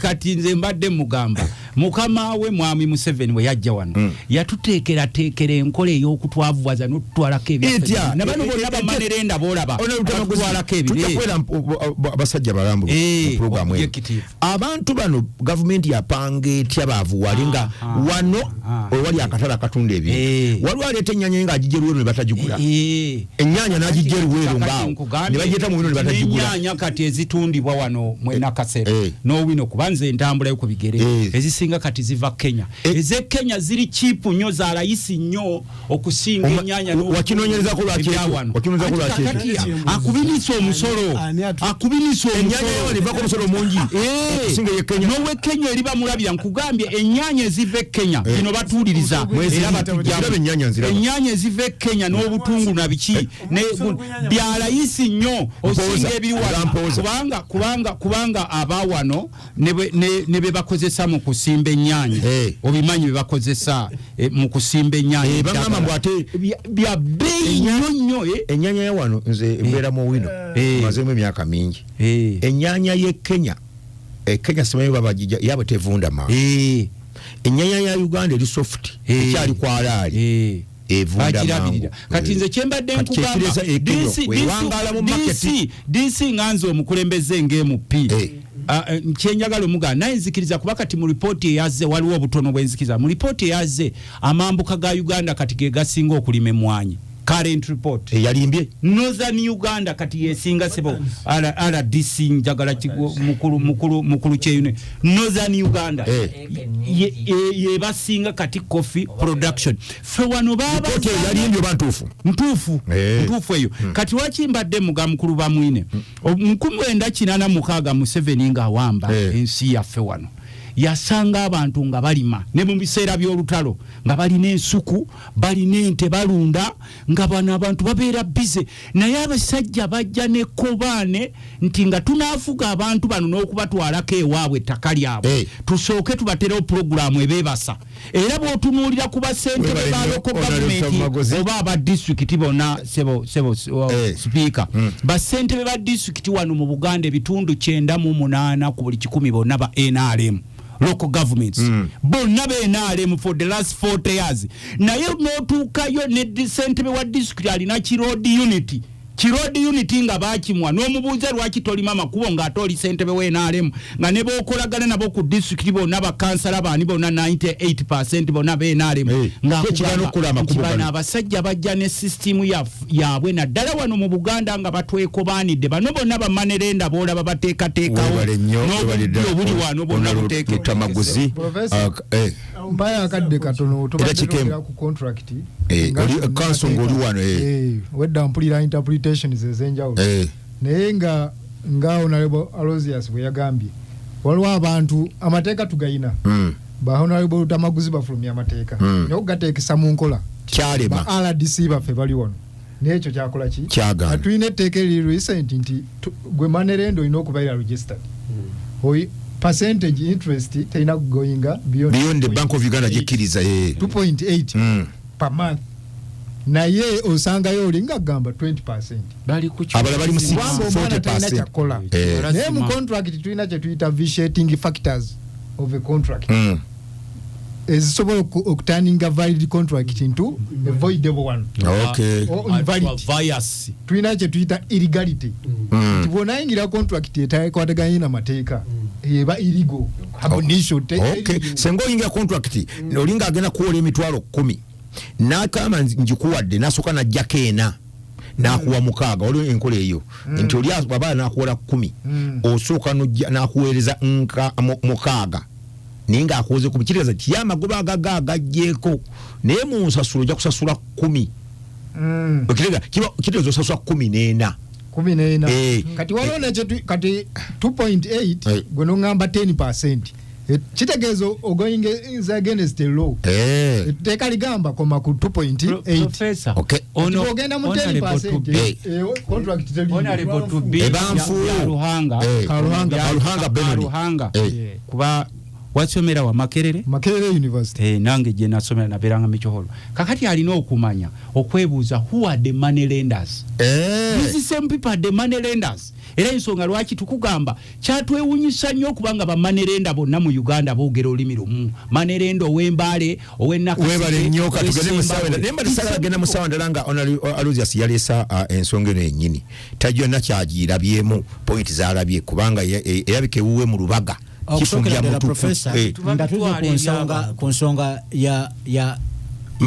kati nze mbadde mugamba mukama we mwami Museveni we yajja wano yatuteekerateekera enkola ey'okutwavuwaza n'otutwalako ebyaffe ne bano bonna bamanerenda boolaba batutwalako tujakwera abasajja balambu mu programu eyo abantu bano gavumenti yapanga etya baavuwale nga wano ewali akatale akatunda ebintu waliwo aleeta ennyaanya ng'agijja Luweero ne batagigula ennyaanya n'agijja Luweero ngaawo ne bagyeta mu bino ne batagigula ennyaanya kati ezitundibwa wano mwena kaseera n'owino kubanza entambula yo ku bigere ezisinga kati ziva Kenya eze Kenya ziri cheap nnyo za rahisi nnyo okusinga ennyaanya wakinoonyerezako lwaki akubinisa omusolo ennyaanya nevako omusolo mungi okusinga ye Kenya nowe Kenya eri bamulabira nkugambye ennyaanya eziva e Kenya bino batuuliriza ennyaanya eziva e Kenya n'obutungu na biki bya rahisi nnyo osinga ebiri wano kubanga abawano ne be bakozesa mu kusimba ennyaanya obimanyi be bakozesa mu kusimba ennyaanya bagamba mbu ate bya bbeeyi nnyo ennyaanya ya wano nze mbeera mu wino mazeemu emyaka mingi ennyaanya ye Kenya Kenya simanyi babagijja yabwe tevunda maa ennyaanya ya Uganda eri soft ekyali kwalaali kati nze kyembadde nkugamba DC nganze omukulembeze ng'MP kyenjagala omugana naye nzikiriza kuba kati mu lipooti eyazze waliwo obutono bwenzikiriza mu lipooti eyazze amambuka ga Uganda kati ge gasinga okulima emmwanyi current report yalimbye Northern Uganda kati yesinga sebo RDC njagala mukulu kyeyune Northern Uganda ye basinga kati coffee production fe wano baba yalimbye bantufu ntufu eyo kati wakimbadde muga mukulu bamwine omukumu enda kinana mukaga mu 7 nga wamba ensi ya fe wano yasanga abantu nga balima ne mu biseera by'olutalo nga balina ensuku balina ente balunda nga bana abantu babeera bize naye abasajja bajja ne kobaane nti nga tunaafuga abantu bano n'okubatwalako ewaabwe ettaka lyabwe tusooke tubaterawo puroguramu ebeebasa era bw'otunuulira ku basentebe ba local government oba aba disitulikiti bonna sebo sipiika basentebe ba disitulikiti wano mu Buganda ebitundu 98 ku buli 100 bonna ba NRM local governments bonna NRM for the last 40 years naye n'otuukayo ne ssentebe wa district alina kiroad unity nga bakimwa n'omubuuza lwaki tolima makubo ng'ate oli ssentebe wa NRM nga ne b'okolagana nabo ku district bonna bakansala baani bonna 98% bonna ba NRM ng'akubana abasajja bajja ne system yaabwe naddala wano mu Buganda nga batwekobaanidde bano bonna bamanerenda boolaba bateekateekawo obuli wano bonna buteekamaguzi mpaya akadde katono tobadde ku contract kanso ng'oli wano wedda mpulira interpretations ezenjawulo naye nga Honorable Aloysius bwe yagambye waliwo abantu amateeka tugayina ba Honorable Lutamaguzi bafulumya amateeka naye okugateekesa mu nkola kyalema ba RDC baffe bali wano n'ekyo kyakola ki tulina etteeka eriri recent nti gwe manerendo olina okubeera registered percentage interest terina kugoyinga beyond the Bank of Uganda gyekiriza 2.8 per month naye osangayo olinga gamba 20% abala bali mu 40% kyakola naye mu contract tulina kye tuyita vitiating factors of a contract ezisobola okuturninga valid contract into a voidable one tulina kye tuyita illegality tibwonayingira contract etakwataganye n'amateeka eba illegal senga oyingira contract olinga agenda kuwola emitwalo 10 nakama njikuwadde nasooka najjako 4 nakuwa 6 olwo enkola eyo nti oli baba nakuwola 10 osooka nakuweereza 6 naye nga akoze ku bikiriza kyamagoba agagajjeeko naye mu nsasulo ojja kusasula 10 kitegeeza osasula 14 kati waliwo nakyo kati 2.8 gwe nongamba 10% kitegeeza going against the law etteeka ligamba koma ku 2.8 ogenda mu 10% contract Kaluhanga kuba wasomera wa Makerere University nange je nasomera naberanga michoholo kakati alina okumanya okwebuuza who are the money lenders these same people are the money lenders era ensonga lwaki tukugamba kyatwewunyisa nnyo okubanga bamanerenda bonna mu Uganda boogera olulimi lumu manerenda ow'embaale owebale nnyo katugende musawe nemba tisala genda musawe ndala nga Aloysius yalesa ensonga eno yennyini tajja nakyagirabyemu point zalabye kubanga eyabike wuwe mu lubaga kifungia mutu professor ndatuza ku nsonga ya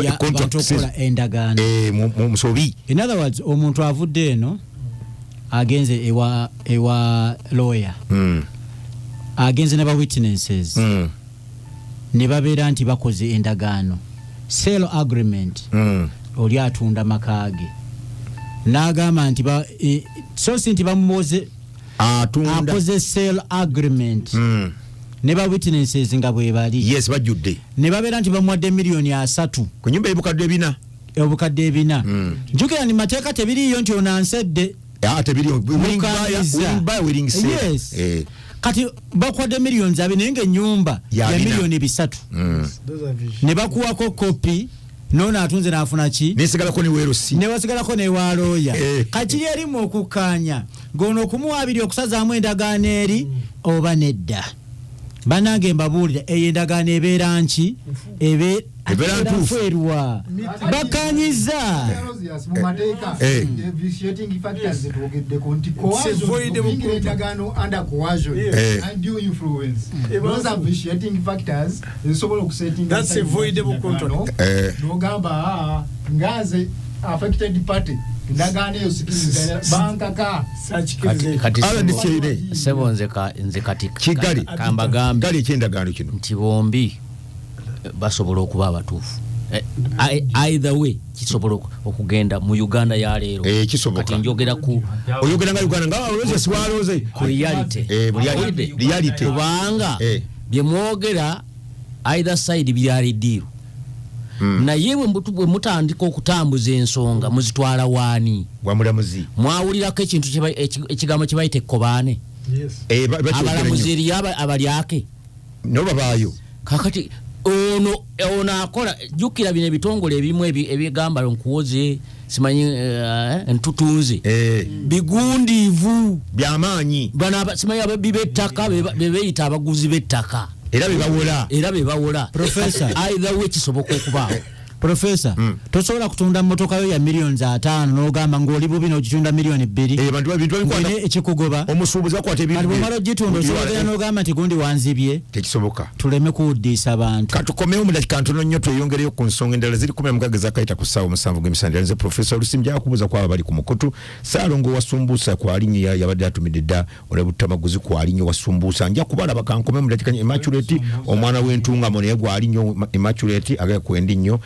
abantu okola endagaano musobi in other words omuntu avudde eno agenze ewa lawyer agenze n'aba witnesses ne babeera nti bakoze endagaano sale agreement oli atunda makaage n'agamba nti so si nti bamumoze akoze sale agreement ne ba witnesses nga bwe bali yes bajudde ne babeera nti bamuwadde $3 ku nyumba ebukadde 4 njukira ni mateeka tebiriyo nti onansedde tebiriyo yes kati bakwadde millions abi naye ng'ennyumba ya $3 ne bakuwako kopi nona atunze nafuna ki nesigalako ne werosi ne wasigalako ne walooya kati erimu okukanya ngono okumuwabiri okusazaamu endagaano eri oba nedda banange mbabuulira eyendagaano ebeera nki ebeera bakanyiza that's a voidable contract nogamba ngaze affected party ndagane yo sikiziganya banka ka kati RDC sebo nze kati Kigali kamba gambi gali kyendagaano kino nti bombi basobola okuba abatuufu either way kisobola okugenda mu Uganda ya leero kisoboka kati njogera ku oyogera nga Uganda nga oloze siwaloze ku reality reality kubanga bye mwogera either side byali diru naye bwe mutandika okutambuza ensonga muzitwala waani wamulamuzi mwawulirako ekintu ekigambo kye bayita ekkobaane abalamuzi eri abalyake no babaayo kakati ono akola jukira bino ebitongole ebimu ebigamba nkuwoze simanyi entutunze bigundiivu byamaanyi bana simanyi ababibettaka bebeyita abaguzi b'ettaka era bebawola Professor either way kisoboka okubaawo Professor tosobola kutunda mmotoka yo ya millions 5 n'ogamba ng'oli bubi n'ogitunda millions 2 bantu babintu kwine ekikugoba omusuubuzi akwata ebintu bali bamala ogitunda osobola n'ogamba nti gundi wanzibye tekisoboka tuleme kuwuddisa abantu katukomewo mu dakika ntono nnyo tweyongereyo ku nsonga endala ziri 16 zakayita ku ssaawa 7 gw'emisana nze Professor Lusimbi akubuza kwaba bali ku mukutu Saalongo wasumbuusa ku alinnya yabadde atumidde dda olabutamaguzi ku alinnya wasumbuusa nja kubalaba kankome mu dakika Immaculate omwana w'entungamo naye gwa alinnya Immaculate agaya ku endinnyo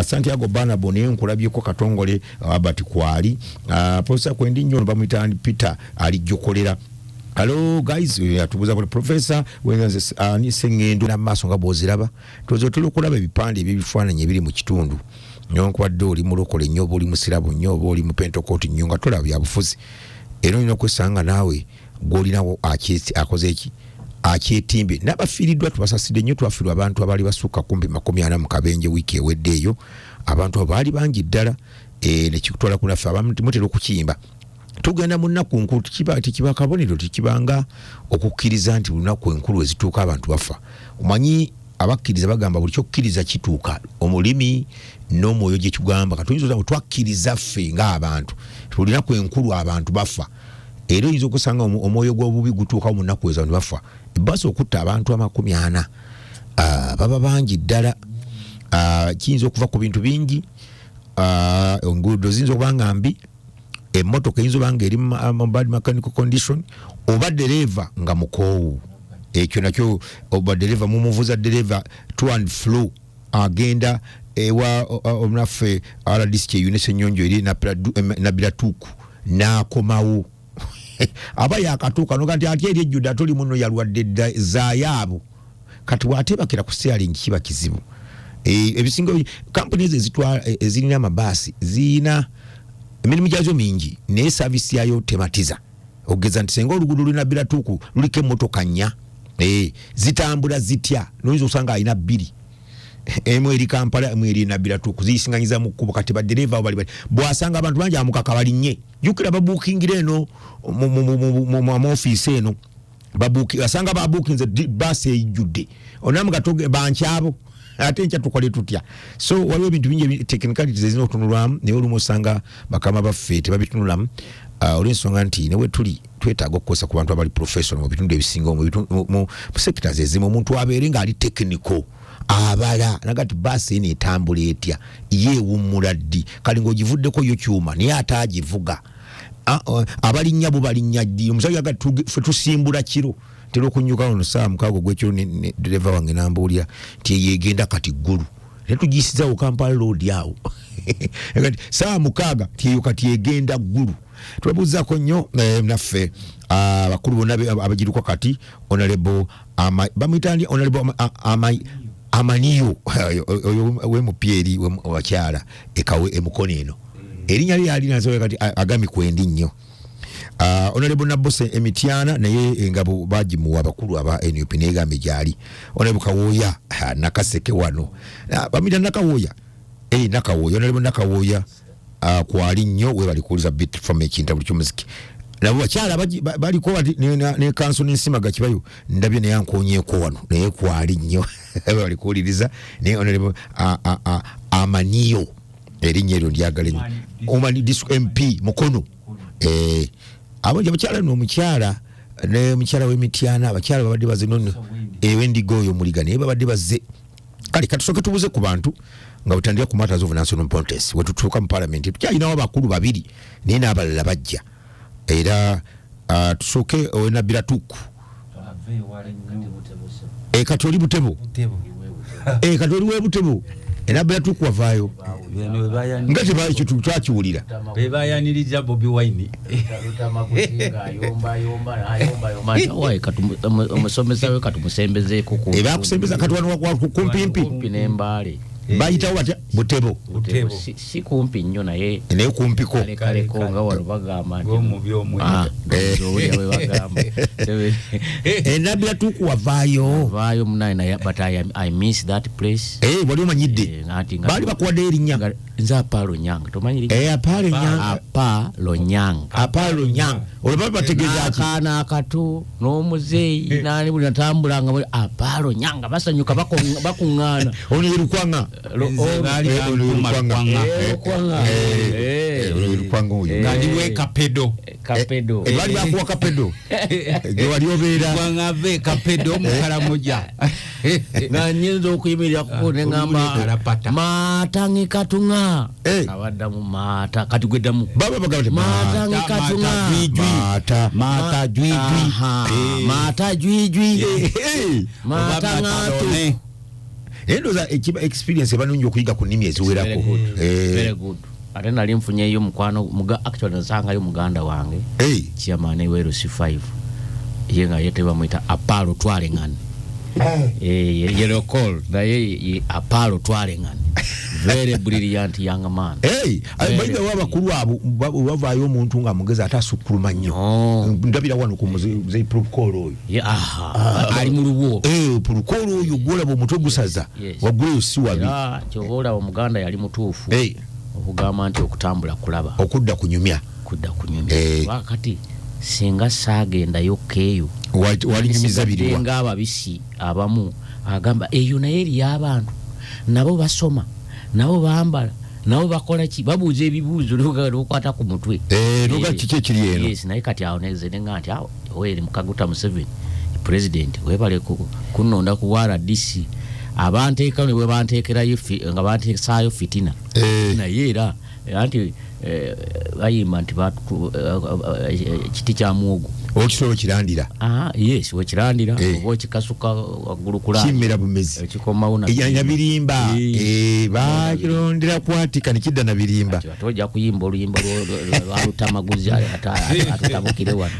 Santiago Barnabo ne nkulabyeko katongole abati kwali Professor Kwendinyo bamuyita Peter ali jokolera. Hello guys, atubuza ku Professor wenze ni sengendo na maso nga boziraba tozo tulokulaba ebipande ebibifaananye ebiri mu kitundu nyonko wadde oli mulokole nnyo oli musirabo nnyo oli mu Pentecost nnyo nga tolaba bya bufuzi era nnyo kwesanga naawe golinawo akoze eki akyetimbe n'abafiiriddwa tubasasidde nnyo twafiirwa abantu abali basuka kumbi 40 mu kabenje wiiki ewedde eyo abantu abaali bangi ddala ne kikutwala kunaffe abantu mutera okukiyimba tugenda mu nnaku nkulu tikiba kabonero tikibanga okukkiriza nti lunaku enkulu ezituuka abantu bafa omanyi abakkiriza bagamba buli kyokkiriza kituuka omulimi n'omwoyo gye kigamba katuyinza twakkiriza ffe ng'abantu tulinaku enkulu abantu bafa era oyinza okusanga omwoyo gw'obubi gutuuka mu nnaku ezo bafa ebbasi okutta abantu 40 baba bangi ddala kiyinza okuva ku bintu bingi enguudo ziyinza okuba nga mbi emmotoka eyinza oba nga eri mu bad mechanical condition oba dereva nga mukoowu ekyo nakyo oba dereva mumuvuza dereva to and fro agenda ewa omnaffe RDC Eunice Ennyonjo eri na Biratuuku n'akomawo aba yakatuuka noga nti ati eri ejjudde atoli muno yalwadde zaayaabo kati bw'atebakira ku steering kiba kizibu ebisinga companies ezirina amabaasi ziyina emirimu gyazo mingi naye service yayo tematiza ogeza nti senga oluguudo lulina Biratuuku luliko emmotoka 4 zitambula zitya noyinza osanga alina 2 emu eri Kampala emu eri na Biratuuku ziyisinganyiza mu kkubo kati badereva bali bw'asanga abantu bangi amukaka balinnye jukira babuukingira eno mu office eno asanga babuukinze baasi eyijjudde onamu gatoge bankyabo ate nkya tukole tutya so waliwo ebintu bingi technicalities ezina okutunulwamu naye olumu osanga bakama baffe tebabitunulamu olw'ensonga nti newe tuli twetaaga okukozesa ku bantu abali professional mu bitundu ebisinga mu sectors ezimu omuntu abeere ng'ali technical abala nagati baasi eno etambula etya yeewummula ddi kale ng'ogivuddeko yo kyuma naye ate agivuga abalinnya bo balinnya ddi omusajja agati ffe tusimbula kiro tera okunyuka ono saa 6 gw'ekiro ne dereva wange n'ambuulira nti yegenda kati ggulu naye tugiyisizawo Kampala road awo kati saa 6 tiyo kati yegenda ggulu twebuuzaako nnyo naffe abakulu bonna abagiruka kati honorable bamuyita ndi honorable Amaniyo w'emupieri wakyala ekawe emukono eno erinnya lye yali nasobola kati agami kwendi nnyo honorable Nabose Emityana naye engabo bagimuwa abakulu aba NUP negambe gyali honorable Kawoya nakaseke wano bamita Nakawooya Nakawooya honorable Nakawooya kwali nnyo we bali kuuliza bit from ekintabuli ky'omuziki nabo bakyala baliko ne kanso n'ensimaga kibayo ndabye naye ankonyeeko wano naye kwali nnyo bali kuwuliriza naye honorable Amaniyo erinnya eryo lyagala nnyo omani district MP mukono abanja bakyala n'omukyala ne mukyala w'Emityana abakyala babadde baze nonno ewendigo oyo muliga naye babadde bazze kale katusoke tubuze ku bantu nga butandira ku matters of national importance wetutuuka mu parliament tukyalinawo abakulu babiri naye n'abalala bajja era tusoke owena Biratuuku kati oli Butebo kati oli we Butebo era Biratuuku wavaayo nga tebaali kyo twakiwulira bebayaniriza Bobi Wine omusomesa we katumusembezeeko bakusembeza kati wano kumpimpi n'embaale bayitawo batya Butebo si kumpi nnyo naye kumpiko kaleko nga wano bagamba Biratuuku wavaayo munaye naye but I miss that place wali omanyidde baali bakuwadde erinnya nze Apalo Nyanga tomanyi Apalo Nyanga olaba bategeeza ati akaana akato n'omuzeeyi nani buli natambulanga muri Apalo Nyanga basanyuka bakuŋŋaana ono ye Lukwanga Lukwanga oyo ngaliwe Kapedo bali bakuwa Kapedo gye wali obeera wangave Kapedo mukalamoja nga nyinza okuyimirira kuko ne ngamba maatangi katunga abaddamu maata kati gweddamu baba bagamba maatangi katunga maata jwijwi maata ngatu endoza experience ebanungi okuyiga ku nnimi eziwerako very good ate nali nfunyeyo mukwano actually nasangayo muganda wange chairman ewero C5 ye nga yete bamwita Apalo Twalengana yellow call naye Apalo Twalengana very brilliant young man abayiga wabakulu abo bavaayo omuntu nga mugezi atasukkuluma nnyo ndabira wano ku muzeyi protocol oyo ali mu luwo protocol oyo gwolaba omutwe gusaza waggweyo si wabi kyobola omuganda yali mutuufu okugamba nti okutambula kulaba okudda kunyumya wakati singa saagendayo keeyo walinyumiza birwa nga ababisi abamu agamba eyo naye eri abantu nabo basoma nabo bambala nabo bakola ki babuuza ebibuuzo lukwata ku mutwe luga kiki ekiri eno naye kati awo neze nenga nti oweri Mukaguta Museveni president webale kunonda ku RDC abanteeka ne bwe banteekerayo nga banteesaayo fitina naye era anti bayimba nti kiti kya muwogo okisolo kirandira yes wekirandira oba okikasuka waggulu kulaa kimera bumezi ekikomawo nabirimba bakirondera kwatika nekidda nabirimba tojja kuyimba oluyimba lwalutamaguzi atutabukire wano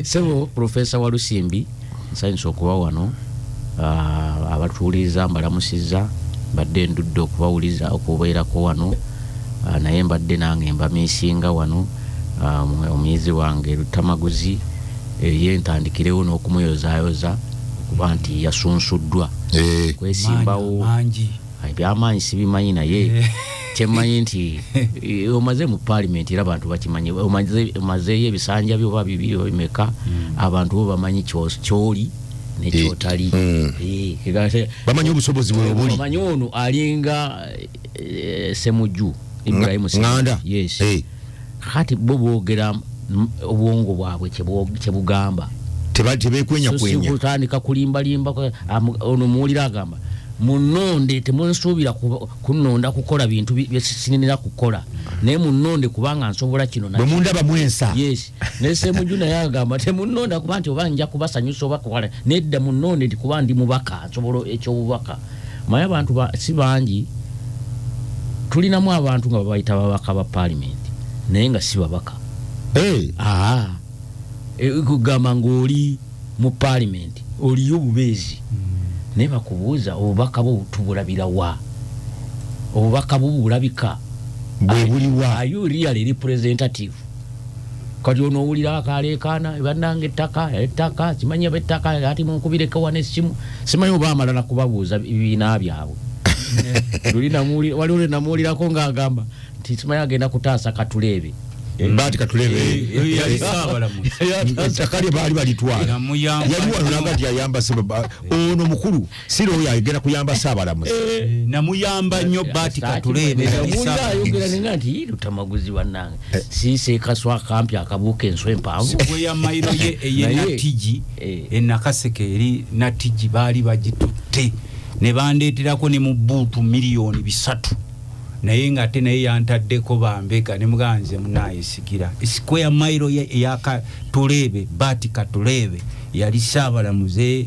sebo Professor Walusimbi nsanyusa okuba wano abatuuliza mbalamusizza badde ndudde okubawuliza okubeerako wano naye mbadde nange mbamiisinga wano omuyizi wange Lutamaguzi ye ntandikirewo n'okumuyozaayoza okuba nti yasunsuddwa kwesimbawo ebyamaanyi sibimanyi naye kyemmanyi nti omaze mu parliament era abantu bakimanyi omazeeyo ebisanja byo oba bibiri oba bimeka abantu bo bamanyi kyoli nekyotali bamanyi obusobozi bwe obuli bamanyi ono alinga Semujju Ibrahim nganda kati bo boogera obwongo bwabwe kyebugamba tebekwenya kutandika kulimbalimba ono muwulira agamba munonde temunsuubira kunonda kukola bintu byesinira kukola naye munonde kubanga nsobola kino bwe mundaba mwensa yes ne Semujju naye agamba temunonda kuba nti oba nja kubasanyusa oba kukola nedda munonde nti kuba ndi mubaka nsobola ekyobubaka maye abantu si bangi tulinamu abantu nga babayita babaka ba parliament naye nga si babaka kugamba ng'oli mu parliament oliyo obubeezi naye bakubuuza obubaka bwo tubulabira wa obubaka bwo bulabika bwe buliwa are you really representative kati onoowulira akaleekaana bannanga ettaka kimanye bettaka ati munkubireko wane simu simanyi oba amalala kubabuuza ebibiina byabwe waliwo namuwulirako ng'agamba nti simanyi agenda kutaasa Katuleebe mbati Katuleebe takali baali balitwala yali wano nagati yayamba ono mukulu siro oyo ayogera kuyamba Saabalamuzi namuyamba nnyo Bati Katuleebe ayogera nenga nti Lutamaguzi wannange siise kaswa kampi akabuuka enswa empanvu bwe ya mayiro ye eye Natiji enakaseke eri Natiji baali bagitutte ne bandeeterako ne mu buutu miliyoni 3 naye nga ate naye yantaddeko bambeka ne muganze munayesikira square mile ya Katulebe Bati Katulebe yali Ssaabalamuze